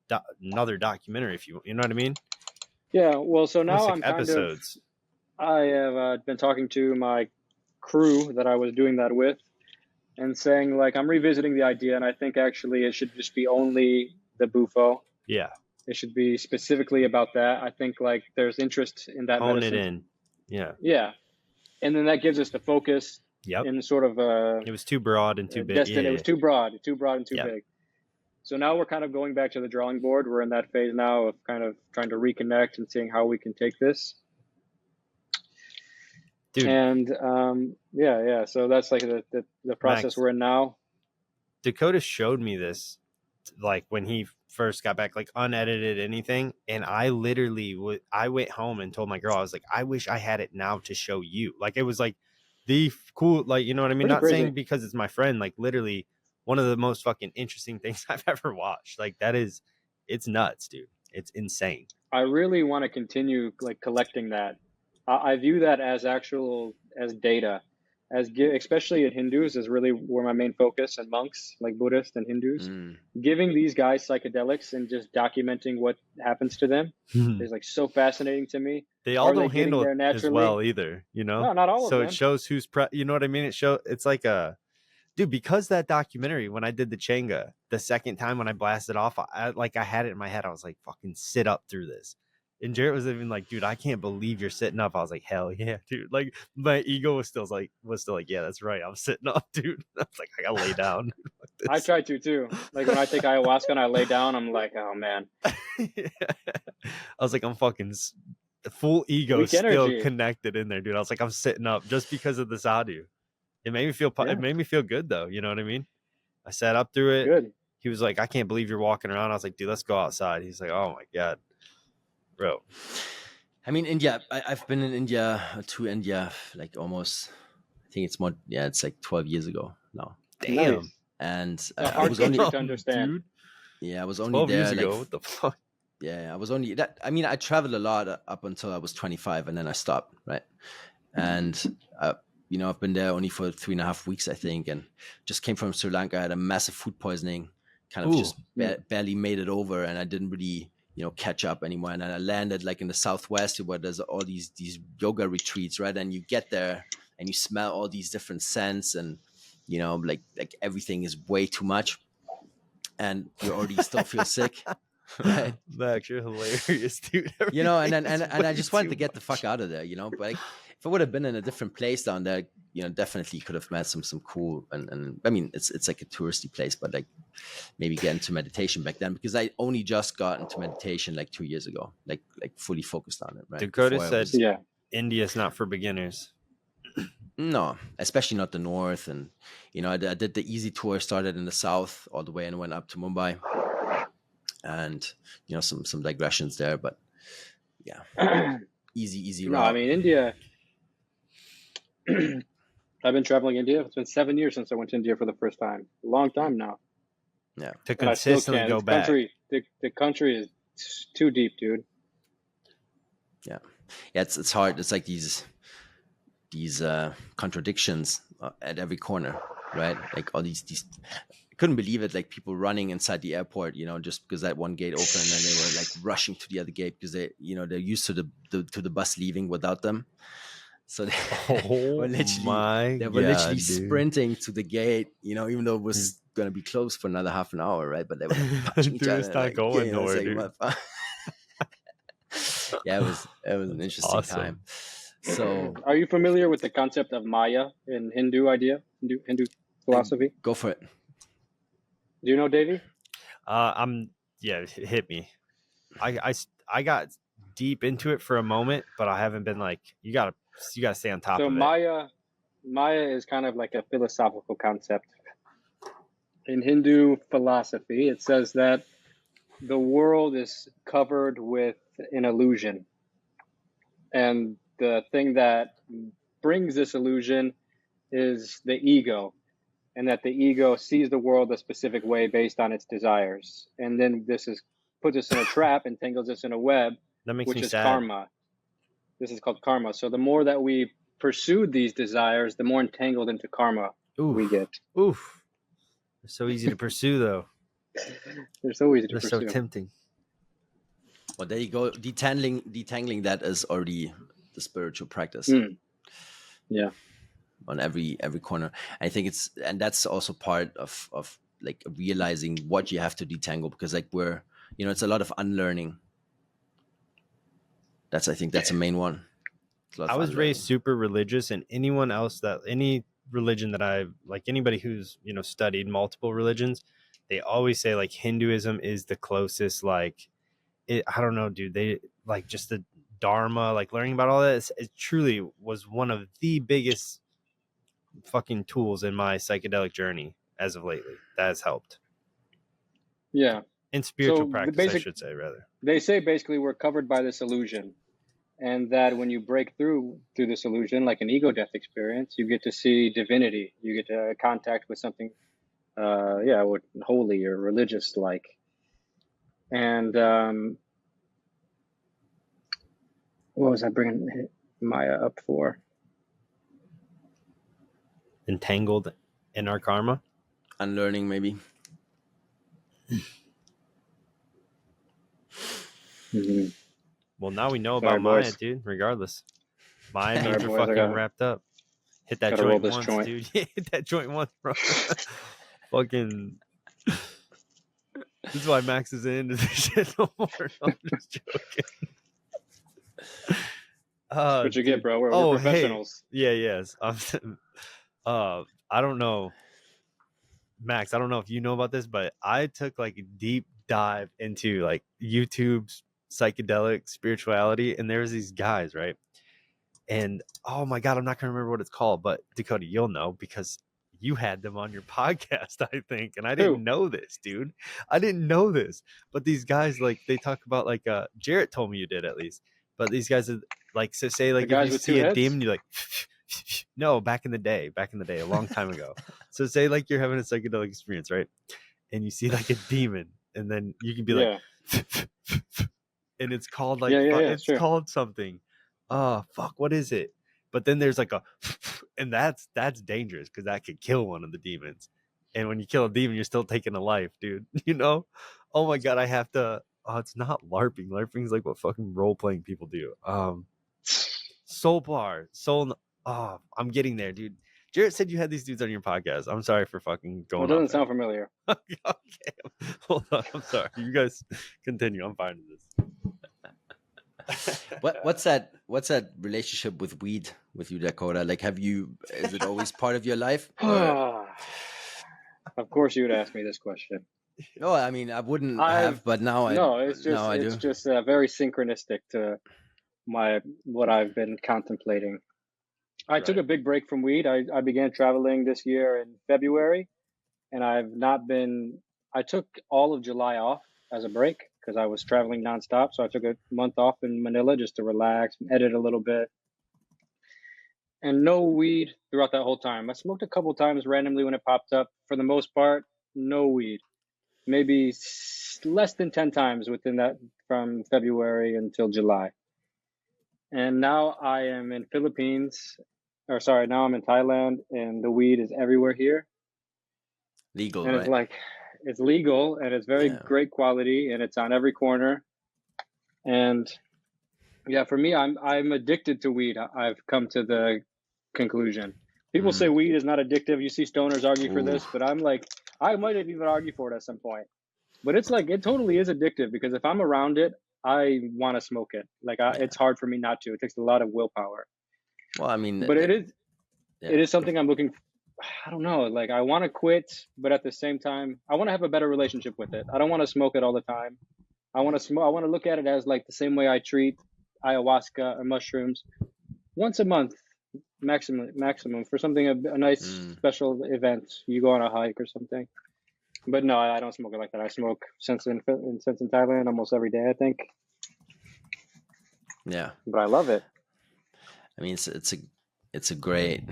another documentary. If you know what I mean? Yeah. Well, so now like I'm episodes. I have been talking to my crew that I was doing that with, and saying, like, I'm revisiting the idea, and I think actually it should just be only the Bufo. Yeah. It should be specifically about that. I think, like, there's interest in that Hone medicine. it in. Yeah. Yeah. And then that gives us the focus. Yep. In sort of it was too broad and too big. Yeah. It was too broad and too big. So now we're kind of going back to the drawing board. We're in that phase now of kind of trying to reconnect and seeing how we can take this. Dude. And yeah. So that's like the process Max, we're in now. Dakota showed me this, like when he first got back, like unedited anything, and I literally I went home and told my girl, I was like, I wish I had it now to show you. Like, it was like the cool, like, you know what I mean? Pretty Not crazy. saying because it's my friend, like literally one of the most fucking interesting things I've ever watched. Like, it's nuts, dude. It's insane. I really want to continue, like, collecting that. I view that as data, especially in Hindus is really where my main focus, and monks, like Buddhists and Hindus. Giving these guys psychedelics and just documenting what happens to them is, like, so fascinating to me. They all don't handle it as well either, you know? No, not all of them. So it shows who's you know what I mean? It's like dude, because that documentary, when I did the Changa, the second time when I blasted off, I had it in my head. I was like, fucking sit up through this. And Jarrett was even like, dude, I can't believe you're sitting up. I was like, hell yeah, dude. Like, my ego was still like, yeah, that's right. I'm sitting up, dude. I was like, I gotta lay down. I try to too. Like, when I take ayahuasca and I lay down, I'm like, oh man. I was like, I'm fucking full ego still connected in there, dude. I was like, I'm sitting up just because of the sadhu. It made me feel It made me feel good though. You know what I mean? I sat up through it. Good. He was like, I can't believe you're walking around. I was like, dude, let's go outside. He's like, oh my God. Bro, I mean, India, I've been in India, to India, like almost, I think it's more, it's like 12 years ago now. Damn. Nice. And I was only to understand. Dude. Yeah, I was only 12 there. Years ago. What the fuck? Yeah, I was only that. I mean, I traveled a lot up until I was 25, and then I stopped, right? And I've been there only for 3.5 weeks, I think, and just came from Sri Lanka. I had a massive food poisoning, kind of just barely made it over, and I didn't really catch up anymore. And then I landed like in the Southwest, where there's all these yoga retreats, right? And you get there and you smell all these different scents, and like everything is way too much, and you already still feel sick. Right? Max, you're hilarious, dude. And I just wanted to get the fuck out of there, but like, if I would have been in a different place down there, definitely could have met some cool, and I mean, it's like a touristy place, but like maybe get into meditation back then, because I only just got into meditation like 2 years ago, like fully focused on it. Right? Dakota said, India's not for beginners. No, especially not the north. And I did the easy tour, started in the south all the way and went up to Mumbai, and some digressions there, but yeah, easy route. No, I mean, India. I've been traveling India. It's been 7 years since I went to India for the first time. A long time now. Yeah, to consistently go back. The country is too deep, dude. Yeah, it's hard. It's like these contradictions at every corner, right? Like all these. I couldn't believe it. Like people running inside the airport, just because that one gate opened, and they were like rushing to the other gate because they're used to the bus leaving without them. So they were literally sprinting to the gate, even though it was going to be closed for another half an hour, right? But they were like punching each other. It's not going nowhere, dude. Yeah, it was an interesting time. So, are you familiar with the concept of Maya in Hindu philosophy? Go for it. Do you know, Davey? Hit me. I got deep into it for a moment, but I haven't been like, you gotta stay on top of it. Maya is kind of like a philosophical concept. In Hindu philosophy, it says that the world is covered with an illusion. And the thing that brings this illusion is the ego. And that the ego sees the world a specific way based on its desires. And then puts us in a trap, entangles us in a web, which is karma. This is called karma. So the more that we pursue these desires, the more entangled into karma we get. Oof. They're so easy to pursue, though. They're so easy to pursue. They're so tempting. Well, there you go. Detangling that is already the spiritual practice. Yeah. On every corner. I think that's also part of like realizing what you have to detangle, because like it's a lot of unlearning. I think that's the main one. I was raised super religious, and any religion that I've like, anybody who's studied multiple religions, they always say like Hinduism is the closest, like I don't know, dude, they like just the Dharma, like learning about all this, it truly was one of the biggest fucking tools in my psychedelic journey as of lately. That has helped. Yeah. In spiritual practice, I should say, rather. They say basically we're covered by this illusion, and that when you break through this illusion, like an ego death experience, you get to see divinity. You get to contact with something, holy or religious like. And what was I bringing Maya up for? Entangled in our karma? Unlearning, maybe. Mm-hmm. Well, now we know about Maya, dude, regardless. Maya means we're fucking wrapped up. Hit that joint once, dude. Yeah, hit that joint once, bro. Fucking... This is why Max is into this shit no more. I'm just joking. That's what you get, bro. We're professionals. Hey. Yeah, yes. I don't know, Max, I don't know if you know about this, but I took like a deep dive into like YouTube's psychedelic spirituality, and there's these guys, right? And oh my God, I'm not gonna remember what it's called, but Dakota, you'll know because you had them on your podcast, I think. And I didn't know this, dude. I didn't know this. But these guys, like, they talk about, like, Jarrett told me you did at least. But these guys are like, so say, like, if you see a demon, you're like, no, back in the day, a long time ago. So say, like, you're having a psychedelic experience, right? And you see, like, a demon, and then you can be like, and it's called, like, it's called something. Oh, fuck, what is it? But then there's like and that's dangerous because that could kill one of the demons. And when you kill a demon, you're still taking a life, dude. You know? Oh my God, I have to. Oh, it's not LARPing. LARPing is like what fucking role playing people do. I'm getting there, dude. Jarrett said you had these dudes on your podcast. I'm sorry for fucking going. It doesn't sound familiar. Okay, hold on. I'm sorry. You guys continue. I'm fine with this. What's that relationship with weed with you, Dakota? Like, is it always part of your life? Of course you would ask me this question. No, I mean, I wouldn't have, but now I do. It's just very synchronistic to what I've been contemplating. I took a big break from weed. I began traveling this year in February, and I took all of July off as a break because I was traveling nonstop. So I took a month off in Manila just to relax and edit a little bit. And no weed throughout that whole time. I smoked a couple times randomly when it popped up. For the most part, no weed. Maybe less than 10 times within that from February until July. And now I am in Philippines, or sorry, now I'm in Thailand, and the weed is everywhere here. Legal, And right? it's like, it's legal and it's very great quality and it's on every corner. And yeah, for me, I'm addicted to weed. I've come to the conclusion. People say weed is not addictive. You see stoners argue for this, but I'm like, I might have even argued for it at some point. But it's like, it totally is addictive because if I'm around it, I want to smoke it. Like, it's hard for me not to. It takes a lot of willpower. Well, I mean, But it is something I'm looking. I don't know. Like, I want to quit, but at the same time, I want to have a better relationship with it. I don't want to smoke it all the time. I want to smoke. I want to look at it as like the same way I treat ayahuasca or mushrooms, once a month, maximum for something a nice special event. You go on a hike or something. But no, I don't smoke it like that. I smoke since in Thailand almost every day, I think. Yeah, but I love it. I mean, it's a great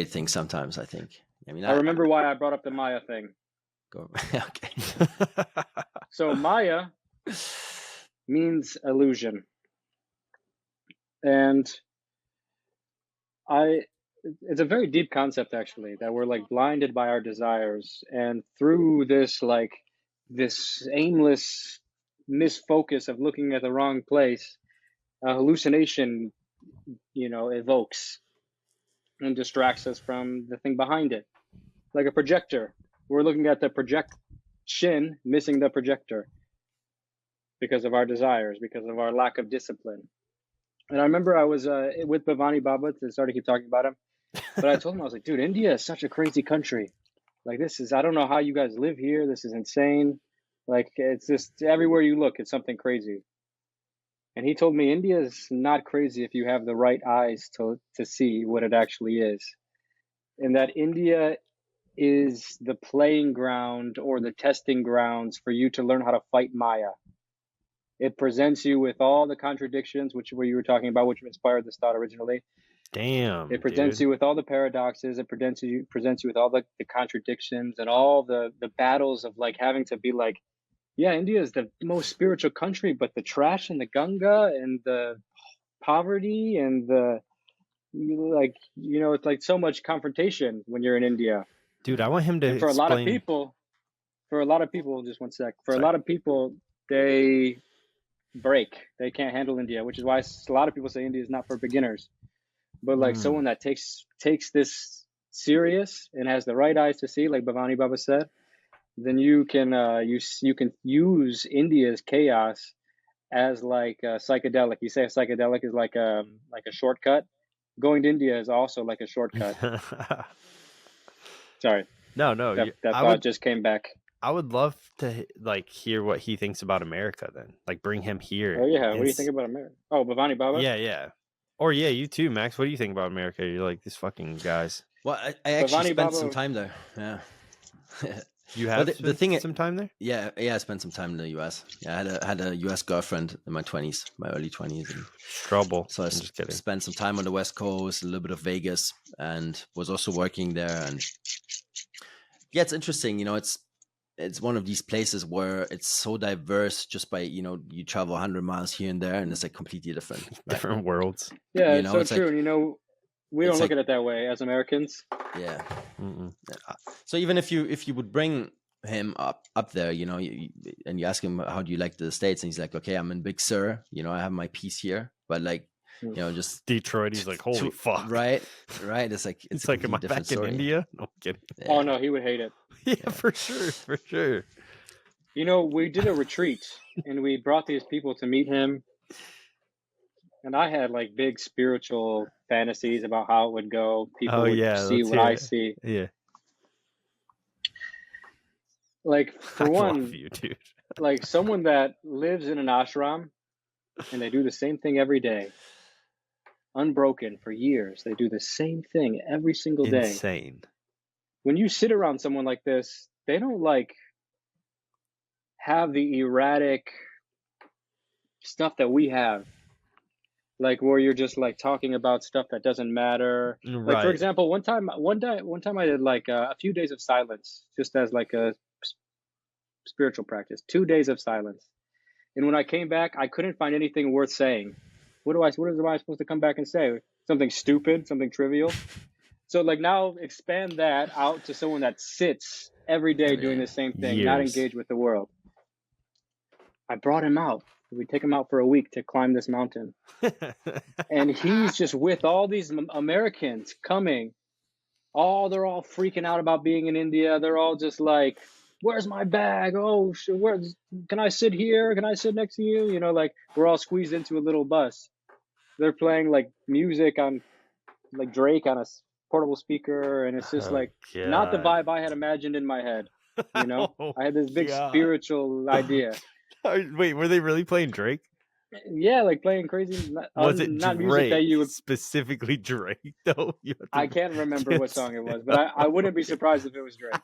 thing sometimes, I think. I mean, I remember why I brought up the Maya thing. Go. Okay. So Maya means illusion. And it's a very deep concept, actually, that we're like blinded by our desires. And through this aimless misfocus of looking at the wrong place, a hallucination, evokes and distracts us from the thing behind it. Like a projector. We're looking at the projection, missing the projector because of our desires, because of our lack of discipline. And I remember I was with Bhavani Baba to start to keep talking about him. But I told him, I was like, dude, India is such a crazy country. Like, I don't know how you guys live here. This is insane. Like, it's just everywhere you look, it's something crazy. And he told me India is not crazy if you have the right eyes to see what it actually is. And that India is the playing ground or the testing grounds for you to learn how to fight Maya. It presents you with all the contradictions, which you were talking about, which inspired this thought originally. Damn. It presents you with all the paradoxes. It presents you with all the contradictions and all the battles of like having to be like, yeah, India is the most spiritual country, but the trash and the Ganga and the poverty and the it's like so much confrontation when you're in India. Dude, I want him to and for a lot of people, just one sec. For a lot of people, they break. They can't handle India, which is why a lot of people say India is not for beginners. But like someone that takes this serious and has the right eyes to see, like Bhavani Baba said, then you can you can use India's chaos as like a psychedelic. You say a psychedelic is like a shortcut. Going to India is also like a shortcut. Sorry. No. That thought just came back. I would love to like hear what he thinks about America then. Like bring him here. Oh yeah, what do you think about America? Oh, Bhavani Baba? Yeah. Or yeah, you too, Max. What do you think about America? You're like these fucking guys. Well, I actually spent some time there. Yeah. You have some time there? Yeah, I spent some time in the US. Yeah, I had a US girlfriend in my early 20s. Trouble. So I just kidding. Spent some time on the West Coast, a little bit of Vegas, and was also working there. And yeah, it's interesting. It's one of these places where it's so diverse just by, you travel 100 miles here and there and it's like completely different. Right? Different worlds. Yeah, it's so true. Like, we don't look at it that way as Americans. Yeah. So even if you would bring him up there, and you ask him, how do you like the States? And he's like, okay, I'm in Big Sur, I have my piece here, but like, just Detroit, he's like, holy fuck. Right. It's like, it's like, am I back in India? No, I'm kidding. Yeah. Oh no, he would hate it. Yeah, for sure. We did a retreat and we brought these people to meet him. And I had like big spiritual fantasies about how it would go. People would see what I see. Yeah. Like for one, love you, dude. Like someone that lives in an ashram and they do the same thing every day. Unbroken for years. They do the same thing every single day. Insane. When you sit around someone like this, they don't like have the erratic stuff that we have. Like where you're just like talking about stuff that doesn't matter. Right. Like for example, one time I did like a few days of silence, just as like a spiritual practice. 2 days of silence, and when I came back, I couldn't find anything worth saying. what am I supposed to come back and say? Something stupid, something trivial. So like now expand that out to someone that sits every day doing the same thing, not engaged with the world. I brought him out. We take him out for a week to climb this mountain. And he's just with all these Americans coming. They're all freaking out about being in India. They're all just like, where's my bag? Oh, can I sit here? Can I sit next to you? You know, like we're all squeezed into a little bus. They're playing like music on like Drake on a portable speaker. And it's just like not the vibe I had imagined in my head. You know, I had this big spiritual idea. Wait, were they really playing Drake? Yeah, like playing crazy. Was it not Drake? Music that you would specifically Drake though? I can't remember what song it was, but I wouldn't be surprised if it was Drake.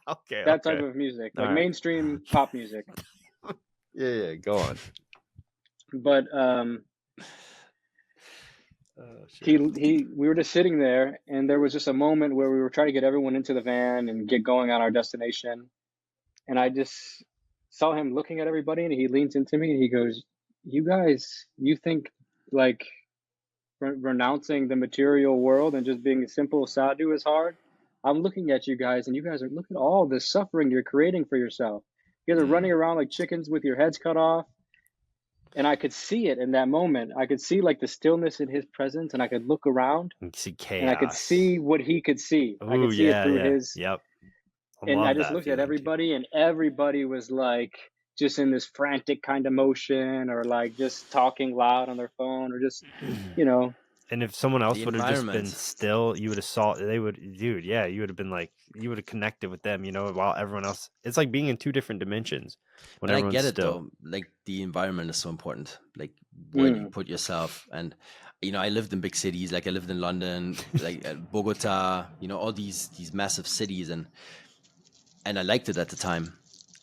That type of music, like mainstream pop music. Yeah, go on. But we were just sitting there, and there was just a moment where we were trying to get everyone into the van and get going on our destination, and I just saw him looking at everybody, and he leans into me and he goes, you guys, you think like renouncing the material world and just being a simple sadhu is hard? I'm looking at you guys, and you guys look at all this suffering you're creating for yourself. You guys are running around like chickens with your heads cut off. And I could see it in that moment. I could see like the stillness in his presence, and I could look around and see chaos. And I could see what he could see. I could see it through his. Yep. And I just looked at everybody, and everybody was like just in this frantic kind of motion, or like just talking loud on their phone, or just, you know. And if someone else would have just been still, you would have saw, you would have been like, you would have connected with them, you know, while everyone else, it's like being in two different dimensions. When I get it though, like the environment is so important, like where you put yourself. And, you know, I lived in big cities, like I lived in London, like Bogota, you know, all these massive cities, and I liked it at the time.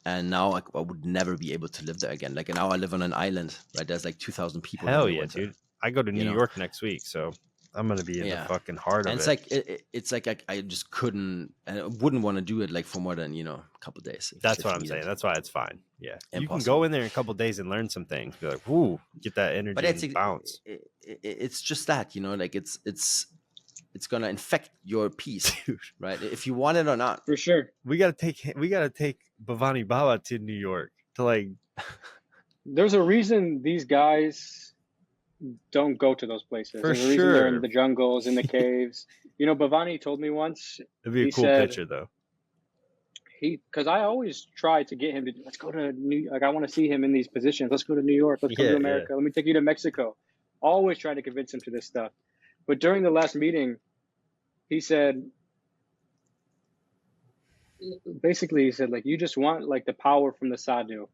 And now I would never be able to live there again. Like now I live on an island, right? There's like 2,000 people. Hell yeah, dude. I go to New York next week, so I'm gonna be in the fucking heart of it. It's like it's like I just couldn't, and I wouldn't want to do it like for more than, you know, a couple of days. That's what I'm saying. That's why it's fine. Yeah, you can go in there in a couple of days and learn some things. Be like, whoo, get that energy, but and bounce. It's just that, you know, like it's gonna infect your peace, right? If you want it or not. For sure. We gotta take Bhavani Baba to New York to like. There's a reason these guys don't go to those places. For There's a sure. They're in the jungles, in the caves. You know, Bhavani told me once. It'd be a cool picture, though. Because I always try to get him to, let's go to New York. Like, I want to see him in these positions. Let's go to New York. Let's come to America. Yeah. Let me take you to Mexico. Always trying to convince him to this stuff. But during the last meeting, he said, like, you just want like the power from the sadhu.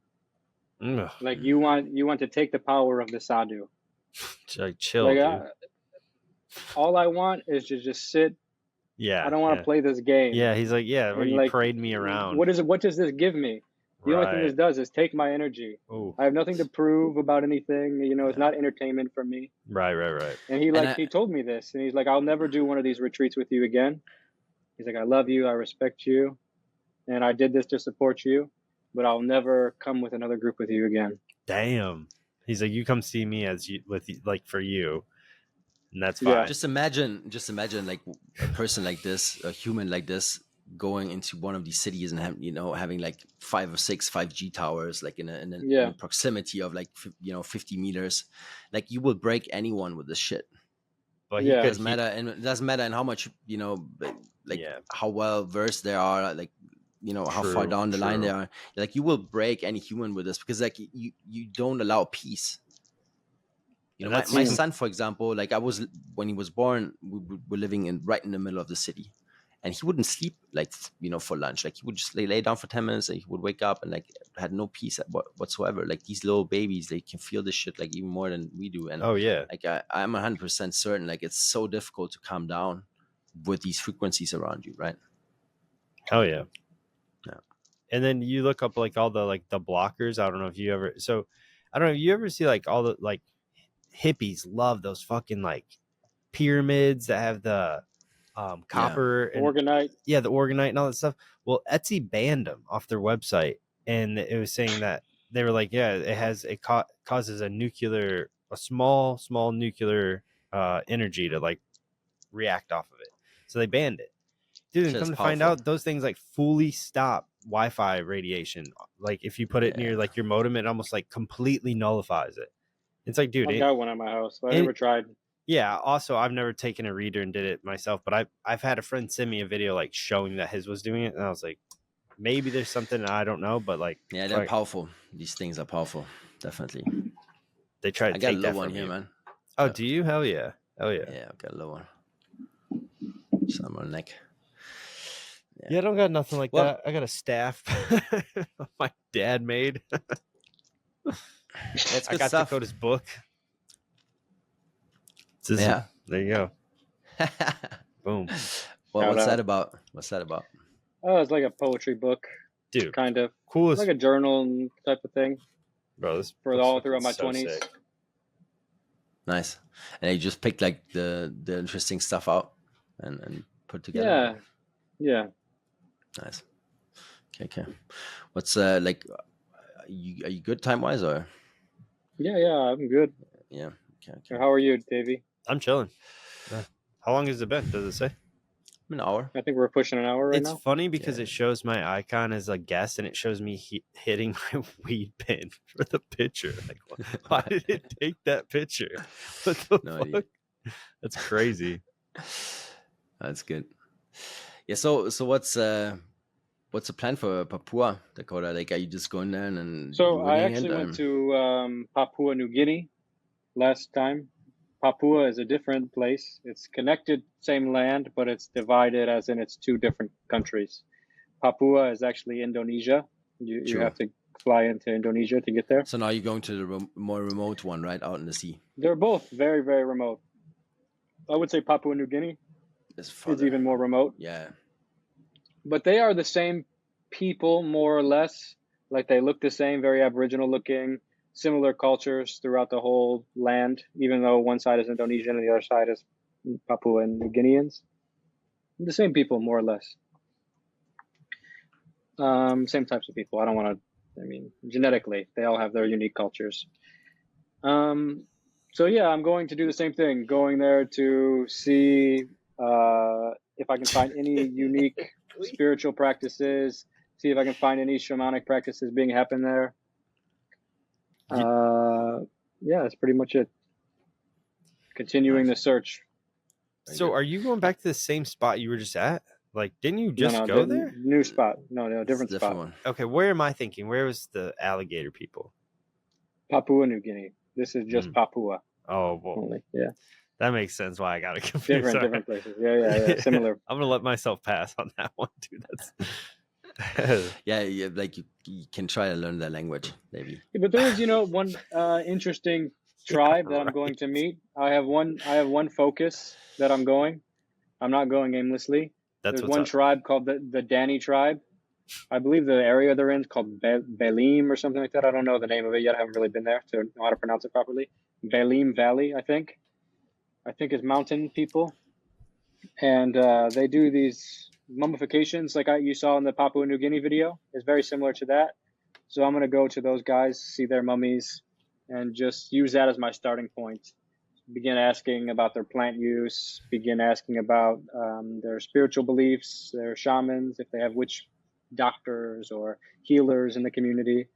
Like you want to take the power of the sadhu. Like chill. Like, all I want is to just sit. Yeah. I don't want to play this game. Yeah, he's like, when you like, parade me around. What does this give me? The only thing this does is take my energy. Ooh. I have nothing to prove about anything. You know, it's not entertainment for me. Right. And he told me this, and he's like, I'll never do one of these retreats with you again. He's like, I love you, I respect you, and I did this to support you, but I'll never come with another group with you again. Damn. He's like, you come see me for you, and that's fine. Yeah. Just imagine like a person like this, a human like this, going into one of these cities and having like 5 or 6 5G towers, like in a proximity of like 50 meters. Like you will break anyone with this shit. But it doesn't matter in how much how well versed they are, like how far down the line they are. Like you will break any human with this, because like you don't allow peace. My son, for example, like when he was born, we were living right in the middle of the city, and he wouldn't sleep for lunch. Like he would just lay down for 10 minutes, and he would wake up and like had no peace whatsoever. Like these little babies, they can feel this shit like even more than we do. And like I'm 100% certain, like it's so difficult to calm down with these frequencies around you, right? Hell yeah. And then you look up like all the like the blockers. I don't know if you ever you ever see like all the like hippies love those fucking like pyramids that have the copper and organite. Yeah, the organite and all that stuff. Well, Etsy banned them off their website, and it was saying that they were like, it causes a nuclear a small nuclear energy to like react off of it. So they banned it. Dude, and Shit's come to find powerful. out, those things like fully stop Wi-Fi radiation. Like if you put it near like your modem, it almost like completely nullifies it. It's like, dude, I've got one at my house, but I never tried. Yeah. Also, I've never taken a reader and did it myself, but I've had a friend send me a video like showing that his was doing it, and I was like, maybe there's something I don't know, but like, Yeah, they're powerful. These things are powerful, definitely. They try to I got take a that low one from here, you. man. Oh, do you? Hell yeah. Yeah, I've got a low one. Some on neck. Yeah, I don't got nothing like that. I got a staff my dad made. That's I good got stuff. Dakota's book. Yeah. There you go. Boom. Well, what's that about? What's that about? Oh, it's like a poetry book, dude. Kind of Coolest, like a journal type of thing. Bro, this for all throughout my 20s. Sick. Nice. And you just picked like the interesting stuff out and put together. Yeah. Nice. Okay. What's like? Are you good time wise or? Yeah, I'm good. Yeah. Okay. How are you, Davey? I'm chilling. How long has it been? Does it say? An hour. I think we're pushing an hour right now. It's funny because it shows my icon as a guest, and it shows me hitting my weed pen for the picture. Like, why did it take that picture? What the fuck? Idea. That's crazy. That's good. Yeah. So what's the plan for Papua, Dakota? Like, are you just going there and? So I actually went to Papua New Guinea last time. Papua is a different place. It's connected, same land, but it's divided as in it's two different countries. Papua is actually Indonesia. You have to fly into Indonesia to get there. So now you're going to the more remote one, right, out in the sea? They're both very, very remote. I would say Papua New Guinea is even more remote. Yeah. But they are the same people, more or less. Like they look the same, very Aboriginal looking. Similar cultures throughout the whole land, even though one side is Indonesian and the other side is Papua and New Guineans. The same people, more or less. Same types of people. Genetically, they all have their unique cultures. So yeah, I'm going to do the same thing, going there to see if I can find any unique spiritual practices, see if I can find any shamanic practices being happen there. Yeah, that's pretty much it. Continuing the search. So are you going back to the same spot you were just at? Like, didn't you just go there? New spot. No, different spot. One. Okay, where am I thinking? Where was the alligator people? Papua New Guinea. This is just Papua. Oh, well, only. Yeah. That makes sense why I got it confused. Different places. Yeah, similar. I'm gonna let myself pass on that one, dude. That's yeah, like you can try to learn their language, maybe. Yeah, but there is, one interesting tribe that I'm going to meet. I have one focus that I'm going. I'm not going aimlessly. There's one tribe called the Dany tribe. I believe the area they're in is called Belim or something like that. I don't know the name of it yet. I haven't really been there to know how to pronounce it properly. Belim Valley, I think it's mountain people. And they do these mummifications like you saw in the Papua New Guinea video. It's very similar to that. So I'm going to go to those guys, see their mummies, and just use that as my starting point. Begin asking about their plant use, begin asking about their spiritual beliefs, their shamans, if they have witch doctors or healers in the community.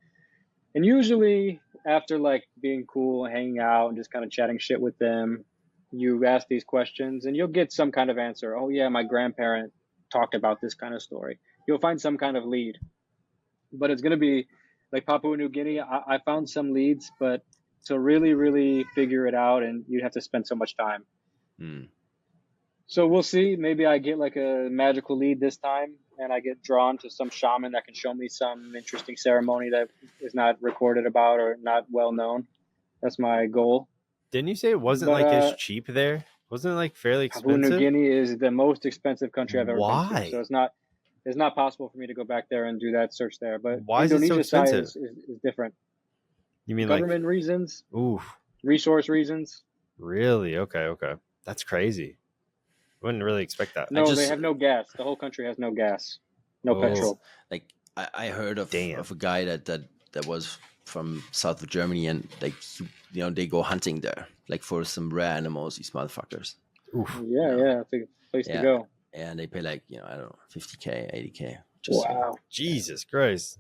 And usually after like being cool, hanging out and just kind of chatting shit with them, you ask these questions and you'll get some kind of answer. Oh yeah, my grandparent talked about this kind of story. You'll find some kind of lead, but it's going to be like Papua New Guinea. I found some leads, but to really, really figure it out, and you'd have to spend so much time. So we'll see. Maybe I get like a magical lead this time, and I get drawn to some shaman that can show me some interesting ceremony that is not recorded about or not well known. That's my goal. Didn't you say it wasn't as cheap there? Wasn't it like fairly expensive? Papua New Guinea is the most expensive country I've ever been to. So it's not possible for me to go back there and do that search there. But why is Indonesia it so expensive? Side is different. You mean government reasons? Ooh. Resource reasons? Really? Okay. That's crazy. I wouldn't really expect that. No, they have no gas. The whole country has no gas. No petrol. Like I heard of a guy that was from south of Germany, and like they go hunting there, like for some rare animals. These motherfuckers. Oof. Yeah, it's a place to go. And they pay like I don't know, $50K, $80K. Wow, Jesus Christ!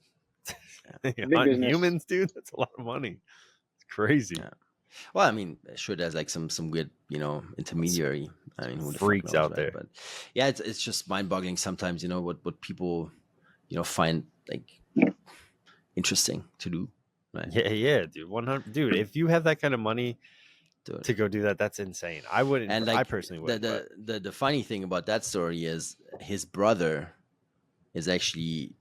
Big Hunting business. humans, dude. That's a lot of money. It's crazy. Yeah. Well, I mean, sure, there's like some weird, intermediary. I mean, who the Freaks fuck knows, out there. But yeah, it's just mind-boggling sometimes. What people, find like interesting to do. Right? Yeah, dude. 100, dude. If you have that kind of money Dude. to go do that, that's insane. I wouldn't. And I personally wouldn't. The funny thing about that story is his brother is actually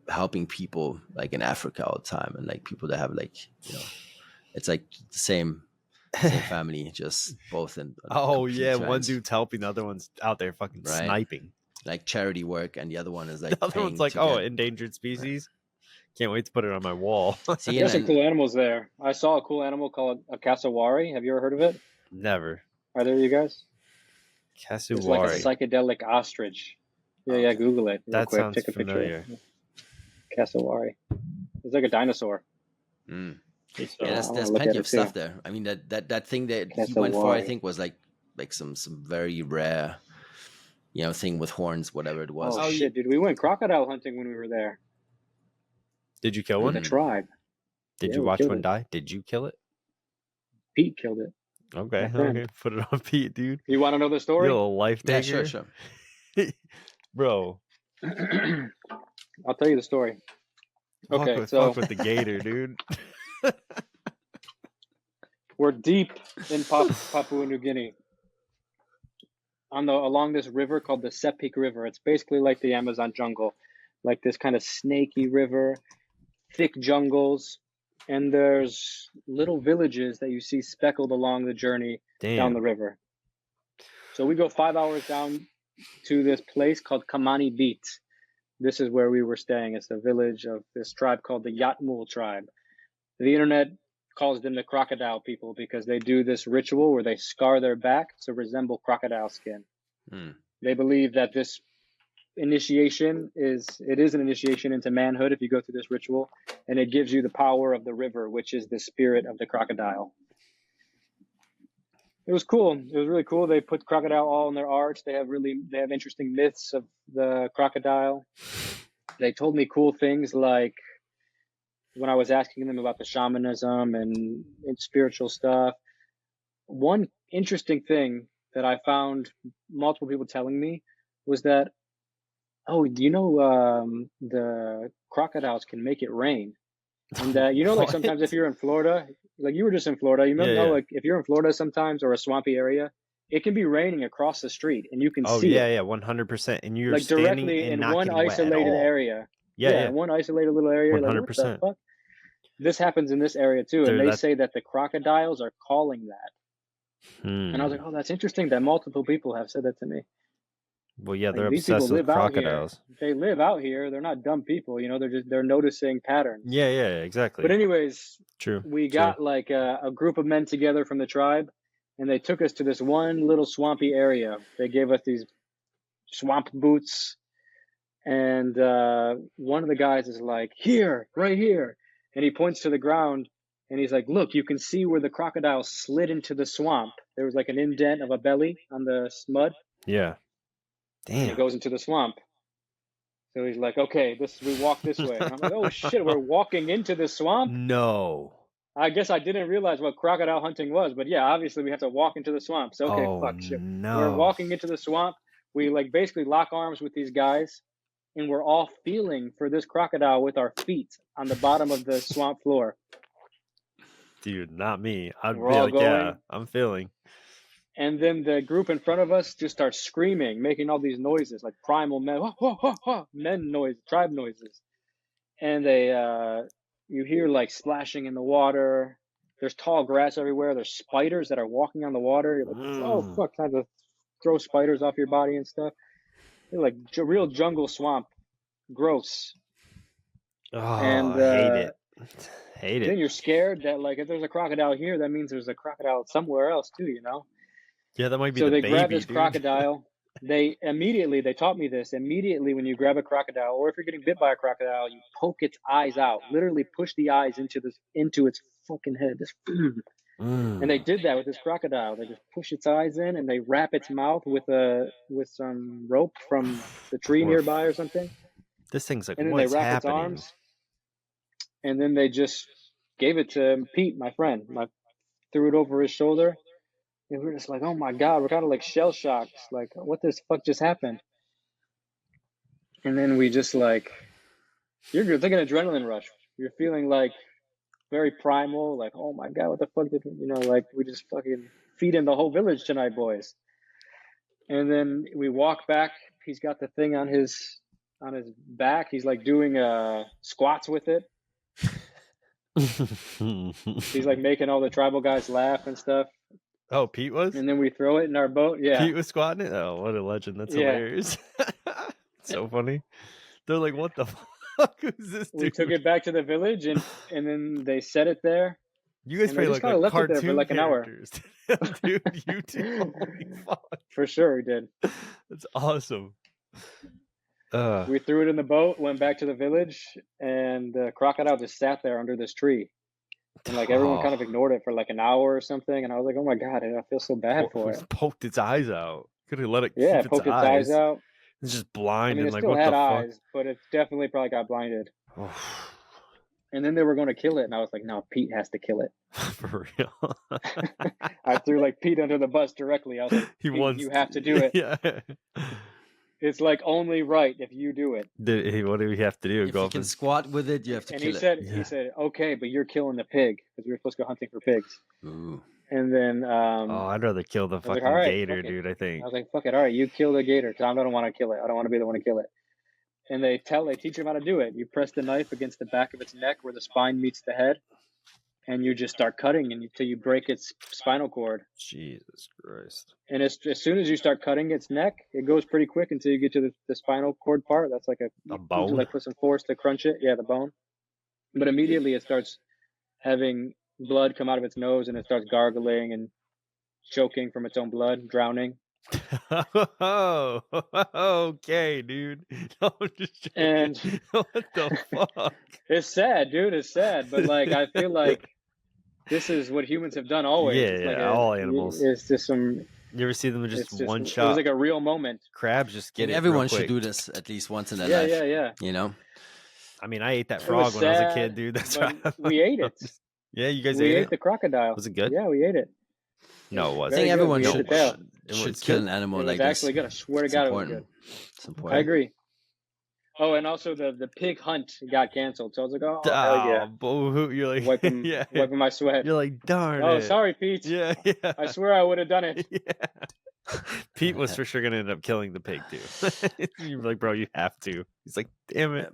helping people like in Africa all the time, and like people that have like it's like the same family, just both in. Oh yeah, one dude's helping, the other one's out there fucking sniping, like charity work, and the other one is like the other one's like, endangered species. Can't wait to put it on my wall. See, there's some cool animals there. I saw a cool animal called a cassowary. Have you ever heard of it? Never. Either of you guys? Cassowary. It's like a psychedelic ostrich. Yeah, Google it. That quick. sounds Take a familiar. picture. Cassowary. It's like a dinosaur. Mm. Yeah, there's plenty of stuff there. I mean, that thing that he went for, I think, was like some very rare, thing with horns, whatever it was. Oh shit, dude! We went crocodile hunting when we were there. Did you kill one? The tribe. Did you watch one die? Did you kill it? Pete killed it. Okay. Put it on Pete, dude. You want to know the story? You little life taker. Yeah, sure. Bro. I'll tell you the story. Okay, fuck with the gator, dude. We're deep in Papua New Guinea. Along this river called the Sepik River. It's basically like the Amazon jungle, like this kind of snaky river, thick jungles, and there's little villages that you see speckled along the journey down the river. So we go 5 hours down to this place called Kamani Beat. This is where we were staying. It's a village of this tribe called the Yatmul tribe. The internet calls them the crocodile people because they do this ritual where they scar their back to resemble crocodile skin. They believe that this initiation is an initiation into manhood if you go through this ritual, and it gives you the power of the river, which is the spirit of the crocodile. It was cool. It was really cool. They put crocodile all in their arts. They have interesting myths of the crocodile. They told me cool things like when I was asking them about the shamanism and spiritual stuff. One interesting thing that I found multiple people telling me was that, the crocodiles can make it rain. And like sometimes if you're in Florida, like you were just in Florida, like if you're in Florida sometimes or a swampy area, it can be raining across the street and you can see it. 100%. And you're like directly in one isolated area. One isolated little area. 100%. Like, what the fuck? This happens in this area too, and they say that the crocodiles are calling that. And I was like, oh, that's interesting that multiple people have said that to me. Well, yeah, they're obsessed with crocodiles. They live out here. They're not dumb people, they're noticing patterns. Yeah, exactly. But anyways, true. We got like a group of men together from the tribe, and they took us to this one little swampy area. They gave us these swamp boots, and one of the guys is like, here, right here. And he points to the ground, and he's like, look, you can see where the crocodile slid into the swamp. There was like an indent of a belly on the mud. Yeah. Damn. And it goes into the swamp. So he's like, okay, we walk this way. And I'm like, oh shit, we're walking into the swamp? No. I guess I didn't realize what crocodile hunting was, but yeah, obviously we have to walk into the swamp. So okay, fuck shit. No. We're walking into the swamp. We like basically lock arms with these guys, and we're all feeling for this crocodile with our feet on the bottom of the swamp floor. Dude, not me. I'd be all like, going, yeah, I'm feeling. And then the group in front of us just starts screaming, making all these noises, like primal men noise, tribe noises. And you hear like splashing in the water. There's tall grass everywhere. There's spiders that are walking on the water. You're like, oh fuck, time to throw spiders off your body and stuff. They're like real jungle swamp. Gross. Oh, and hate it. Then you're scared that like if there's a crocodile here, that means there's a crocodile somewhere else too, Yeah, that might be so the they baby, grab this dude. crocodile they taught me this. Immediately when you grab a crocodile, or if you're getting bit by a crocodile, you poke its eyes out. Literally push the eyes into its fucking head. And they did that with this crocodile. They just push its eyes in and they wrap its mouth with some rope from the tree nearby or something. This thing's like, and then what's they wrap happening? its arms. And then they just gave it to Pete, my friend. Threw it over his shoulder. And we were just like, oh my God, we're kind of like shell shocked. Like, what the fuck just happened? And then we just like, you're thinking adrenaline rush. You're feeling like very primal, like, oh my God, what the fuck did, like we just fucking feed in the whole village tonight, boys. And then we walk back. He's got the thing on his back. He's like doing squats with it. He's like making all the tribal guys laugh and stuff. Oh, Pete was? And then we throw it in our boat. Yeah. Pete was squatting it? Oh, what a legend. That's hilarious. So funny. They're like, what the fuck is this dude? We took it back to the village and then they set it there. You guys play like left cartoon it there for like an hour. Dude, you two. Holy fuck. For sure we did. That's awesome. We threw it in the boat, went back to the village, and the crocodile just sat there under this tree. And like everyone kind of ignored it for like an hour or something. And I was like, oh my God, I feel so bad for it. Poked its eyes out. Could have let it keep poked its eyes out. It's just blind and like, what the fuck? It still had eyes, but it definitely probably got blinded. And then they were going to kill it. And I was like, no, Pete has to kill it. For real? I threw like Pete under the bus directly. I was like, you have to do it. Yeah. It's like only right if you do it. What do we have to do? If you can squat with it, you have to kill it. He said, okay, but you're killing the pig because we were supposed to go hunting for pigs. Ooh. And then, I'd rather kill the fucking gator, dude. I think. I was like, fuck it, all right, you kill the gator because I don't want to kill it. I don't want to be the one to kill it. And they teach him how to do it. You press the knife against the back of its neck where the spine meets the head, and you just start cutting until you break its spinal cord. Jesus Christ! And as soon as you start cutting its neck, it goes pretty quick until you get to the spinal cord part. That's like a bone. You like put some force to crunch it. Yeah, the bone. But immediately it starts having blood come out of its nose, and it starts gargling and choking from its own blood, drowning. Oh, okay, dude. No, I'm just joking. And what the fuck? It's sad, dude. It's sad, but like I feel like this is what humans have done always. Yeah, all animals. It's just some. You ever see them just one shot? It was like a real moment. Crabs just get it. Everyone should do this at least once in their life. Yeah. You know. I mean, I ate that frog when I was a kid, dude. That's right. We ate it. Yeah, you guys ate it? The crocodile. Was it good? Yeah, we ate it. No, it wasn't. I think everyone should kill an animal like this. Actually, good. I swear to God, it was good. It's important. I agree. Oh, and also the pig hunt got canceled, so I was like, oh hell yeah. Boo-hoo. You're like wiping my sweat. You're like, darn it. Oh, sorry, Pete. Yeah. I swear I would have done it. Yeah. Pete was for sure gonna end up killing the pig too. You're like, bro, you have to. He's like, damn it.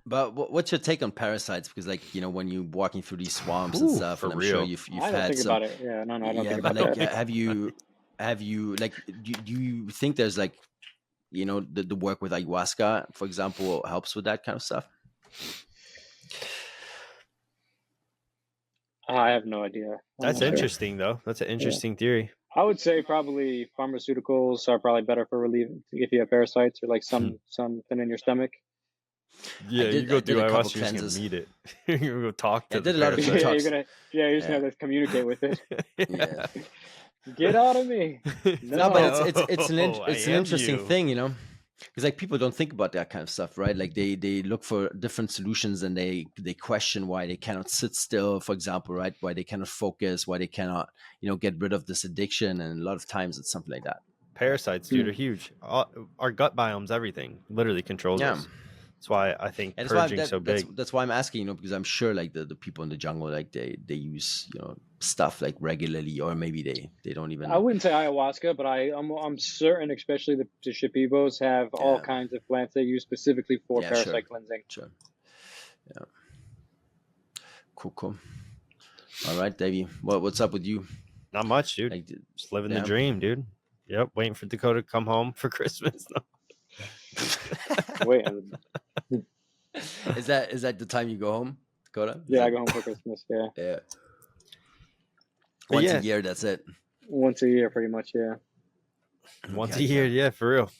But what's your take on parasites? Because like, you know, when you're walking through these swamps and stuff, and I'm sure you've I don't had think some. About it. Yeah, no, I don't think but about like, that. have you like, do you think there's like, you know, the work with ayahuasca, for example, helps with that kind of stuff? I have no idea. That's interesting, though. That's an interesting theory. I would say probably pharmaceuticals are probably better for relieving if you have parasites or like something in your stomach. Yeah, you go through ayahuasca, you're just gonna meet it. You're gonna go talk to did a lot of detox. You're just gonna communicate with it. Yeah. Get out of me. No, but it's an interesting thing, you know, because like people don't think about that kind of stuff, right? Like they look for different solutions and they question why they cannot sit still, for example, right? Why they cannot focus, why they cannot, you know, get rid of this addiction, and a lot of times it's something like that. Parasites, dude, are huge. Our gut biome's everything. Literally controls us. That's why I think purging's so big. That's why I'm asking, you know, because I'm sure like the people in the jungle, like they use, you know, stuff like regularly, or maybe they don't even. I wouldn't say ayahuasca, but I'm certain, especially the Shipibos have all kinds of plants they use specifically for parasite cleansing. Sure. Yeah. Cool. All right, Davey. What's up with you? Not much, dude. Like, just living the dream, dude. Yep. Waiting for Dakota to come home for Christmas. Wait. Is that the time you go home, Dakota? Yeah, I go home for Christmas. Yeah. Yeah. Once a year, that's it. Once a year, pretty much. Yeah. Once Okay, a year, yeah. yeah, for real.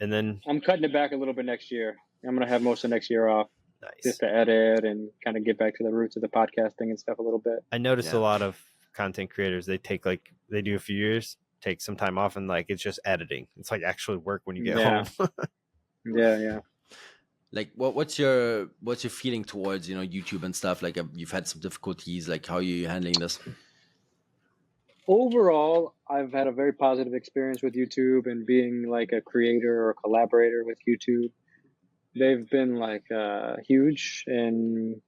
And then I'm cutting it back a little bit next year. I'm gonna have most of next year off nice. just to edit and kind of get back to the roots of the podcasting and stuff a little bit. I noticed a Yeah. lot of content creators, they do a few years, take some time off, and like it's just editing. It's like actually work when you get Yeah. home. Yeah. Like, what's your feeling towards YouTube and stuff? Like, you've had some difficulties. Like, how are you handling this? Overall, I've had a very positive experience with YouTube and being like a creator or collaborator with YouTube. They've been like huge in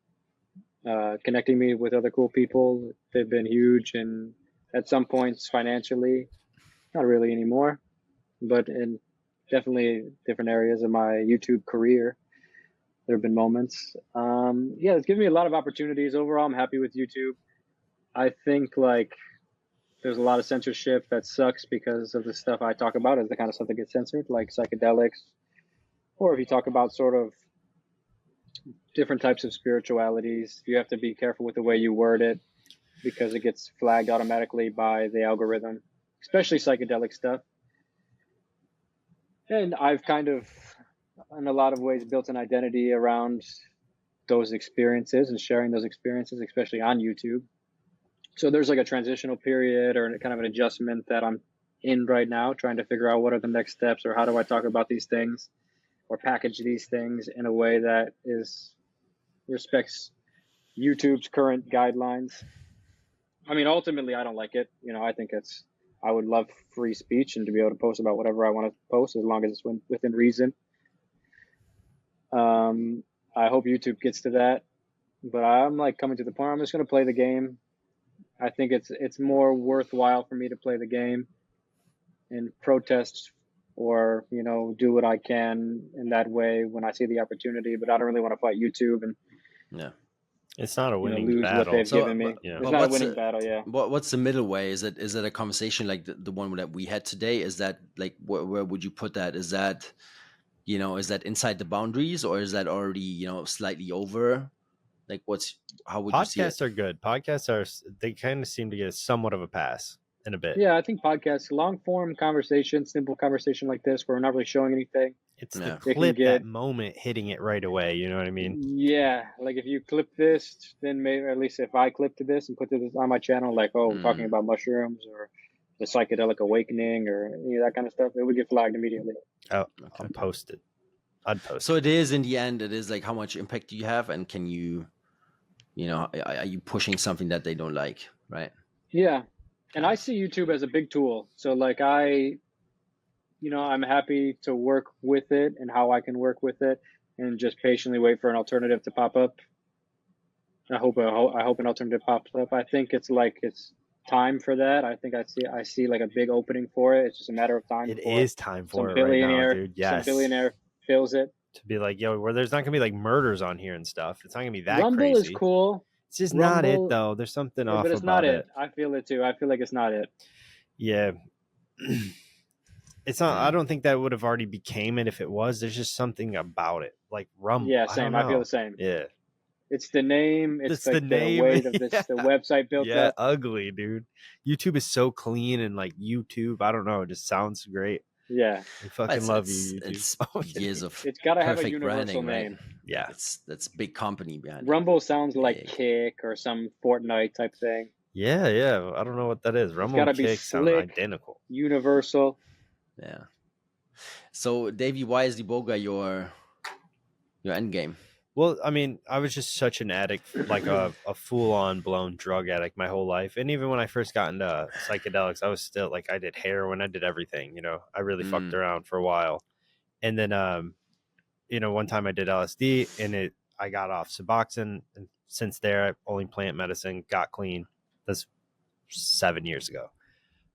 connecting me with other cool people. They've been huge, and at some points financially, not really anymore, but in definitely different areas of my YouTube career, there have been moments. Yeah, it's given me a lot of opportunities. Overall, I'm happy with YouTube. I think like there's a lot of censorship that sucks because of the stuff I talk about is the kind of stuff that gets censored, like psychedelics, or if you talk about sort of different types of spiritualities, you have to be careful with the way you word it because it gets flagged automatically by the algorithm, especially psychedelic stuff. And I've kind of, in a lot of ways, built an identity around those experiences and sharing those experiences, especially on YouTube. So there's like a transitional period or kind of an adjustment that I'm in right now, trying to figure out what are the next steps or how do I talk about these things or package these things in a way that respects YouTube's current guidelines. I mean, ultimately, I don't like it. I think I would love free speech and to be able to post about whatever I want to post as long as it's within reason. I hope YouTube gets to that, but I'm like coming to the point. I'm just going to play the game. I think it's more worthwhile for me to play the game and protest or, do what I can in that way when I see the opportunity, but I don't really want to fight YouTube and it's not a winning lose battle. what they've given me. Yeah. It's not a winning battle, yeah. What's the middle way? Is it a conversation like the one that we had today? Is that like where would you put that? Is that is that inside the boundaries or is that already slightly over? Like how would you see it? Podcasts are good. Podcasts they kind of seem to get somewhat of a pass in a bit. Yeah, I think podcasts, long form conversation, simple conversation like this where we're not really showing anything. It's the clip, that moment hitting it right away. You know what I mean? Yeah, like if you clip this, then maybe at least if I clipped this and put this on my channel, like talking about mushrooms or the psychedelic awakening or any of that kind of stuff, it would get flagged immediately. Oh, I'll post it. I'd post. So it is in the end. It is like how much impact do you have, and can you, are you pushing something that they don't like, right? Yeah, and I see YouTube as a big tool. So like I'm happy to work with it and how I can work with it, and just patiently wait for an alternative to pop up. I hope an alternative pops up. I think it's time for that. I think I see like a big opening for it. It's just a matter of time. It is time for it right now, dude. Yes. Some billionaire fills it. To be like, where there's not gonna be like murders on here and stuff. It's not gonna be that Rumble crazy. Is cool. It's just not it though. There's something off but it's about not it. I feel it too. I feel like it's not it. Yeah. It's not. I don't think that would have already became it if it was. There's just something about it, like Rumble. Yeah, same. I feel the same. Yeah. It's the name. It's the name. The way that the website built up. Yeah, ugly, dude. YouTube is so clean and like YouTube. I don't know. It just sounds great. Yeah, I fucking love you. YouTube. It's years of. It's got to have a branding, universal name. Right? Yeah, that's big company behind Rumble sounds like Kick or some Fortnite type thing. Yeah. I don't know what that is. Rumble and Kick sound identical. Universal. Yeah. So, Davey, why is the Boga your end game? Well, I mean, I was just such an addict, like a full-on blown drug addict my whole life. And even when I first got into psychedelics, I was still like, I did heroin, I did everything, I really fucked around for a while. And then, one time I did LSD and I got off Suboxone. And since there, only plant medicine, got clean. That's 7 years ago.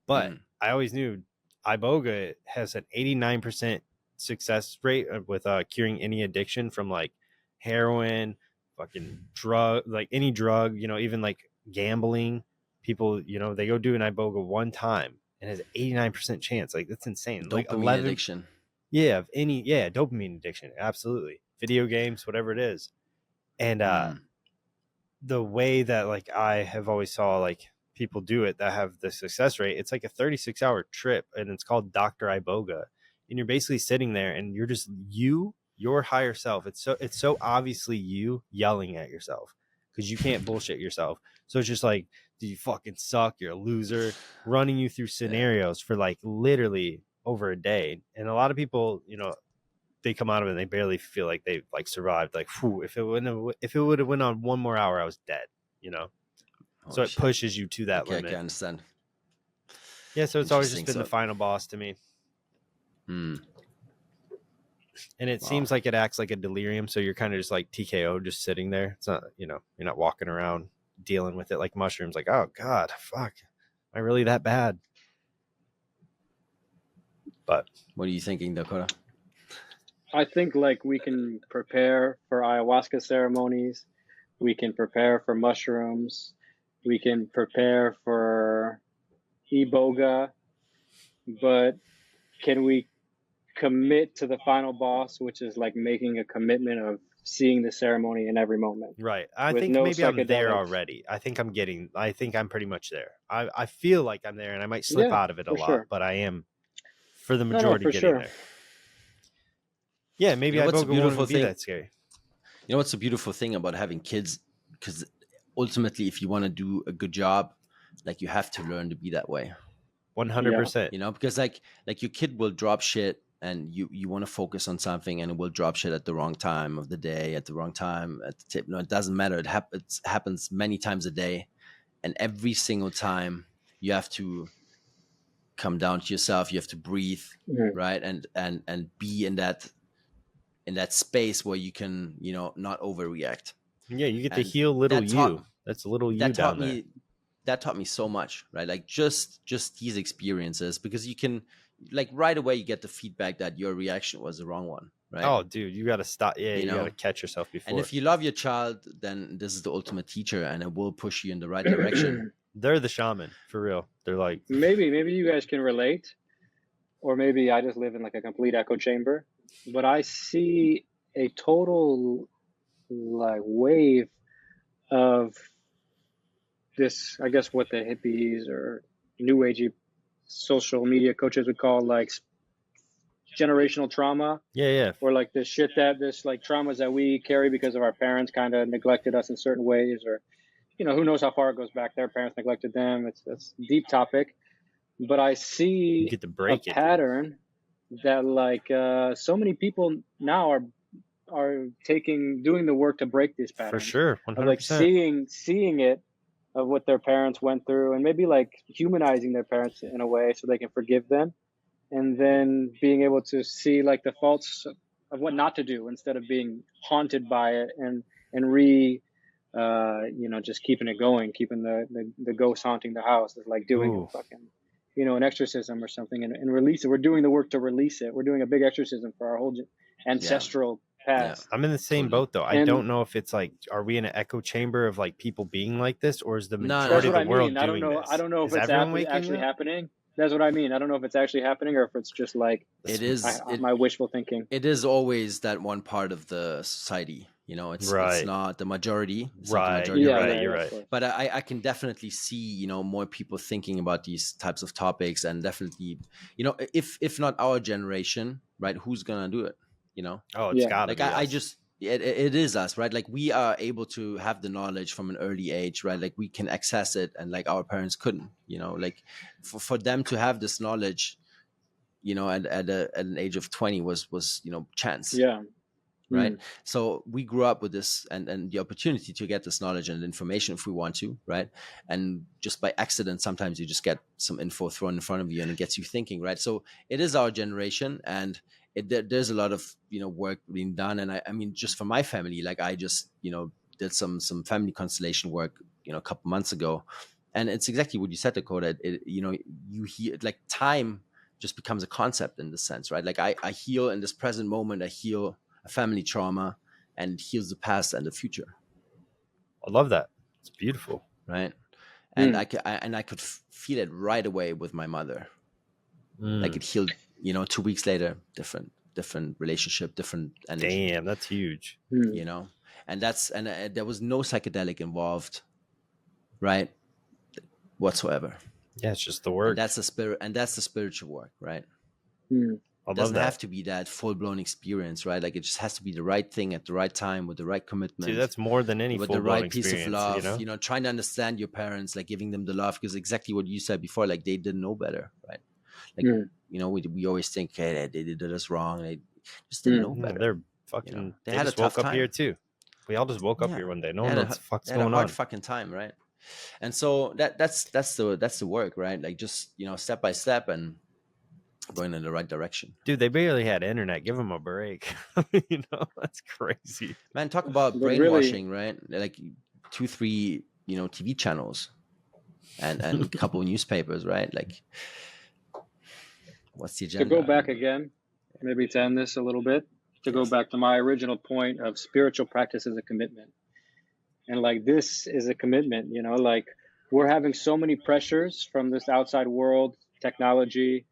But I always knew Iboga has an 89% success rate with curing any addiction from like heroin, fucking drug, like any drug, even like gambling. People, they go do an Iboga one time and has an 89% chance. Like that's insane. Dopamine like 11 addiction. Yeah, dopamine addiction. Absolutely. Video games, whatever it is. And the way that like I have always saw like people do it that have the success rate. It's like a 36-hour trip, and it's called Dr. Iboga. And you're basically sitting there and you're just your higher self. It's so obviously you yelling at yourself because you can't bullshit yourself. So it's just like, do you fucking suck? You're a loser, running you through scenarios for like literally over a day. And a lot of people, you know, they come out of it and they barely feel like they've like survived. Like, whew, if it would have went on one more hour, I was dead, you know? So it pushes you to that limit. I understand. Yeah, so it's always just been the final boss to me. Hmm. And it seems like it acts like a delirium, so you're kind of just like TKO, just sitting there. It's not, you know, you're not walking around dealing with it like mushrooms. Like, oh God, fuck, am I really that bad? But what are you thinking, Dakota? I think like we can prepare for ayahuasca ceremonies, we can prepare for mushrooms, we can prepare for iboga, but can we commit to the final boss, which is like making a commitment of seeing the ceremony in every moment? Right. I think maybe I'm there already. I think I'm pretty much there. I feel like I'm there, and I might slip out of it a lot, but I am for the majority getting there. Yeah, maybe Iboga won't be that scary. You know what's the beautiful thing about having kids? Because ultimately, if you want to do a good job, like you have to learn to be that way. 100%. You know, because like your kid will drop shit, and you want to focus on something, and it will drop shit at the wrong time of the day, at the wrong time, at the tip. No, it doesn't matter. It happens many times a day, and every single time you have to come down to yourself. You have to breathe, right, and be in that space where you can, you know, not overreact. Yeah, you get to heal little you. That's a little you down there. That taught me so much, right? Like just these experiences, because you can, like, right away you get the feedback that your reaction was the wrong one, right? Oh, dude, you got to stop. Yeah, you got to catch yourself before. And if you love your child, then this is the ultimate teacher, and it will push you in the right direction. They're the shaman, for real. They're like, maybe you guys can relate, or maybe I just live in like a complete echo chamber, but I see a total like wave of this, I guess what the hippies or new agey social media coaches would call like generational trauma. Yeah. Or like this like traumas that we carry because of our parents kind of neglected us in certain ways, or, you know, who knows how far it goes back. Their parents neglected them. It's a deep topic. But I see a pattern that like so many people now are doing the work to break these patterns. For sure, 100%. Like seeing it, of what their parents went through, and maybe like humanizing their parents in a way so they can forgive them, and then being able to see like the faults of what not to do instead of being haunted by it, and you know, just keeping it going, keeping the ghost haunting the house. It's like doing a fucking, you know, an exorcism or something, and release it. We're doing the work to release it. We're doing a big exorcism for our whole ancestral past. I'm in the same boat though. I don't know if it's like, are we in an echo chamber of like people being like this, or is the majority of the world doing this? I don't know if it's actually happening. That's what I mean. I don't know if it's actually happening, or if it's just like my wishful thinking. It is always that one part of the society. You know, it's not the majority. Right. You're right. But I can definitely see, you know, more people thinking about these types of topics, and definitely, you know, if not our generation, right, who's gonna do it? You know? Oh, it's gotta be us. It is us, right? Like we are able to have the knowledge from an early age, right? Like we can access it, and like our parents couldn't, you know, like for them to have this knowledge, you know, at an age of 20 was, you know, chance. Yeah. Right. So we grew up with this and the opportunity to get this knowledge and information if we want to, right? And just by accident, sometimes you just get some info thrown in front of you and it gets you thinking, right? So it is our generation, and there's a lot of, you know, work being done. And I mean, just for my family, like I just, you know, did some family constellation work, you know, a couple months ago. And it's exactly what you said, Dakota. You know, you hear like time just becomes a concept in this sense, right? Like I heal in this present moment, I heal a family trauma, and heals the past and the future. I love that. It's beautiful, right? And I could feel it right away with my mother. Like it healed, you know, 2 weeks later, different relationship, different energy. Damn, that's huge. You know, and there was no psychedelic involved, right? whatsoever. Yeah, it's just the work. And that's the spirit, and that's the spiritual work, right? I It doesn't have to be that full-blown experience, right? Like, it just has to be the right thing at the right time with the right commitment. Dude, that's more than any with the full-blown right piece experience, of love, you know, trying to understand your parents, like giving them the love, because exactly what you said before, like they didn't know better, right? Like, you know, we always think, hey, they did us wrong. They just didn't know better. They're fucking, you know? they had just a tough woke up time here too. We all just woke up here one day. No one knows what the fuck's going on. They had a hard fucking time, right? And so that's the work, right? Like, just, you know, step by step and going in the right direction. Dude, they barely had internet. Give them a break. You know, that's crazy. Man, talk about brainwashing, right? Like 2-3, you know, TV channels and a couple of newspapers, right? Like, what's the agenda? To go back again, maybe to end this a little bit, to go back to my original point of spiritual practice as a commitment. And like, this is a commitment, you know, like we're having so many pressures from this outside world, technology,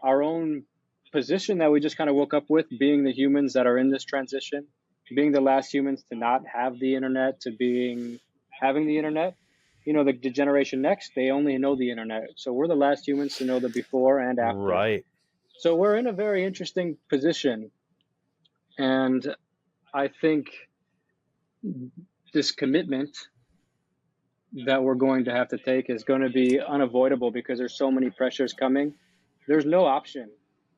our own position that we just kind of woke up with, being the humans that are in this transition, being the last humans to not have the internet, to having the internet. You know, the generation next, they only know the internet. So we're the last humans to know the before and after. Right. So we're in a very interesting position. And I think this commitment that we're going to have to take is going to be unavoidable because there's so many pressures coming. There's no option.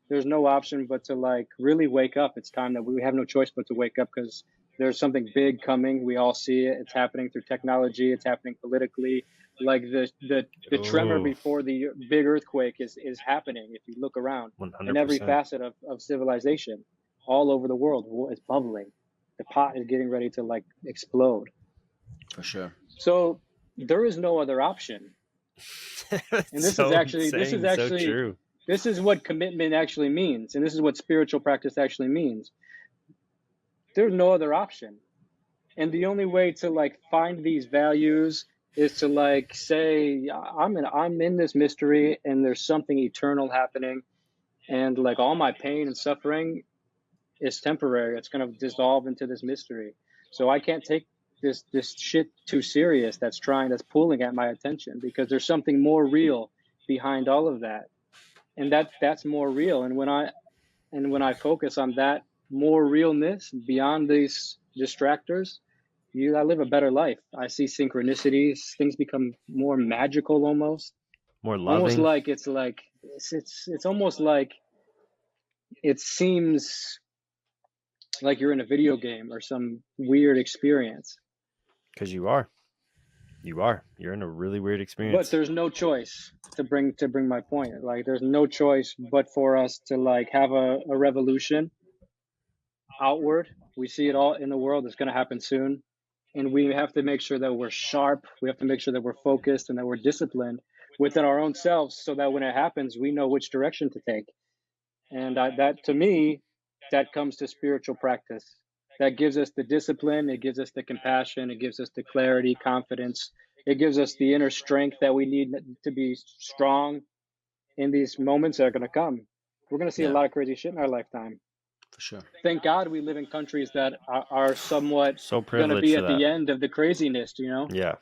There's no option but to like really wake up. It's time that we have no choice but to wake up because there's something big coming. We all see it. It's happening through technology. It's happening politically. Like the tremor before the big earthquake is happening. If you look around 100%. in every facet of civilization, all over the world, it's bubbling. The pot is getting ready to like explode. For sure. So there is no other option. And this is actually so true. This is what commitment actually means, and this is what spiritual practice actually means. There's no other option. And the only way to like find these values is to like say, I'm in this mystery and there's something eternal happening, and like all my pain and suffering is temporary. It's going to dissolve into this mystery. So I can't take this shit too serious that's pulling at my attention, because there's something more real behind all of that. And that's more real. And when I focus on that more realness beyond these distractors, I live a better life. I see synchronicities. Things become more magical, almost more loving. Almost like it's almost like it seems like you're in a video game or some weird experience. Because you're in a really weird experience. But there's no choice to bring my point. Like, there's no choice but for us to like have a revolution outward. We see it all in the world. It's going to happen soon. And we have to make sure that we're sharp. We have to make sure that we're focused and that we're disciplined within our own selves, so that when it happens, we know which direction to take. And that, to me, that comes to spiritual practice. That gives us the discipline. It gives us the compassion. It gives us the clarity, confidence. It gives us the inner strength that we need to be strong in these moments that are going to come. We're going to see a lot of crazy shit in our lifetime. For sure. Thank God we live in countries that are somewhat so going to be at the end of the craziness, you know? Yeah.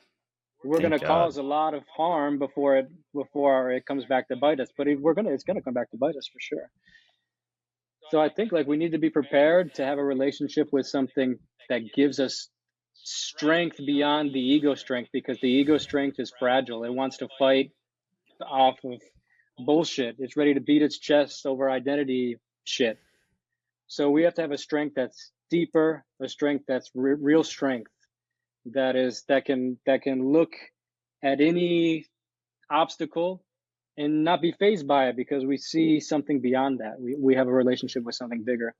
We're going to cause a lot of harm before it comes back to bite us. But it's going to come back to bite us for sure. So I think like we need to be prepared to have a relationship with something that gives us strength beyond the ego strength, because the ego strength is fragile. It wants to fight off of bullshit. It's ready to beat its chest over identity shit. So we have to have a strength that's deeper, a strength that's real strength, that can look at any obstacle and not be fazed by it, because we see something beyond that. We have a relationship with something bigger.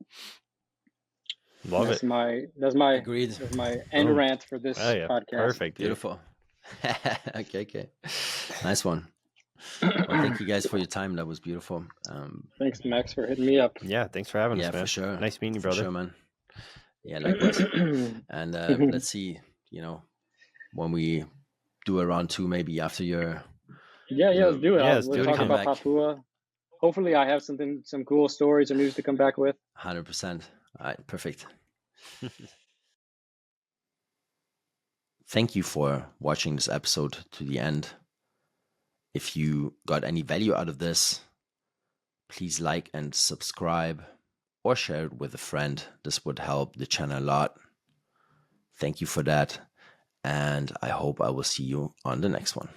That's my Agreed. That's my end rant for this podcast. Perfect. Beautiful. Okay. Nice one. Well, thank you guys for your time. That was beautiful. Thanks, Max, for hitting me up. Yeah, thanks for having us, man. For sure. Nice meeting you, brother. For sure, man. Yeah, likewise. And let's see, when we do a round 2, maybe after your... Yeah, let's do it. We'll talk about Papua. Hopefully I have some cool stories or news to come back with. 100%. All right, perfect. Thank you for watching this episode to the end. If you got any value out of this, please like and subscribe or share it with a friend. This would help the channel a lot. Thank you for that. And I hope I will see you on the next one.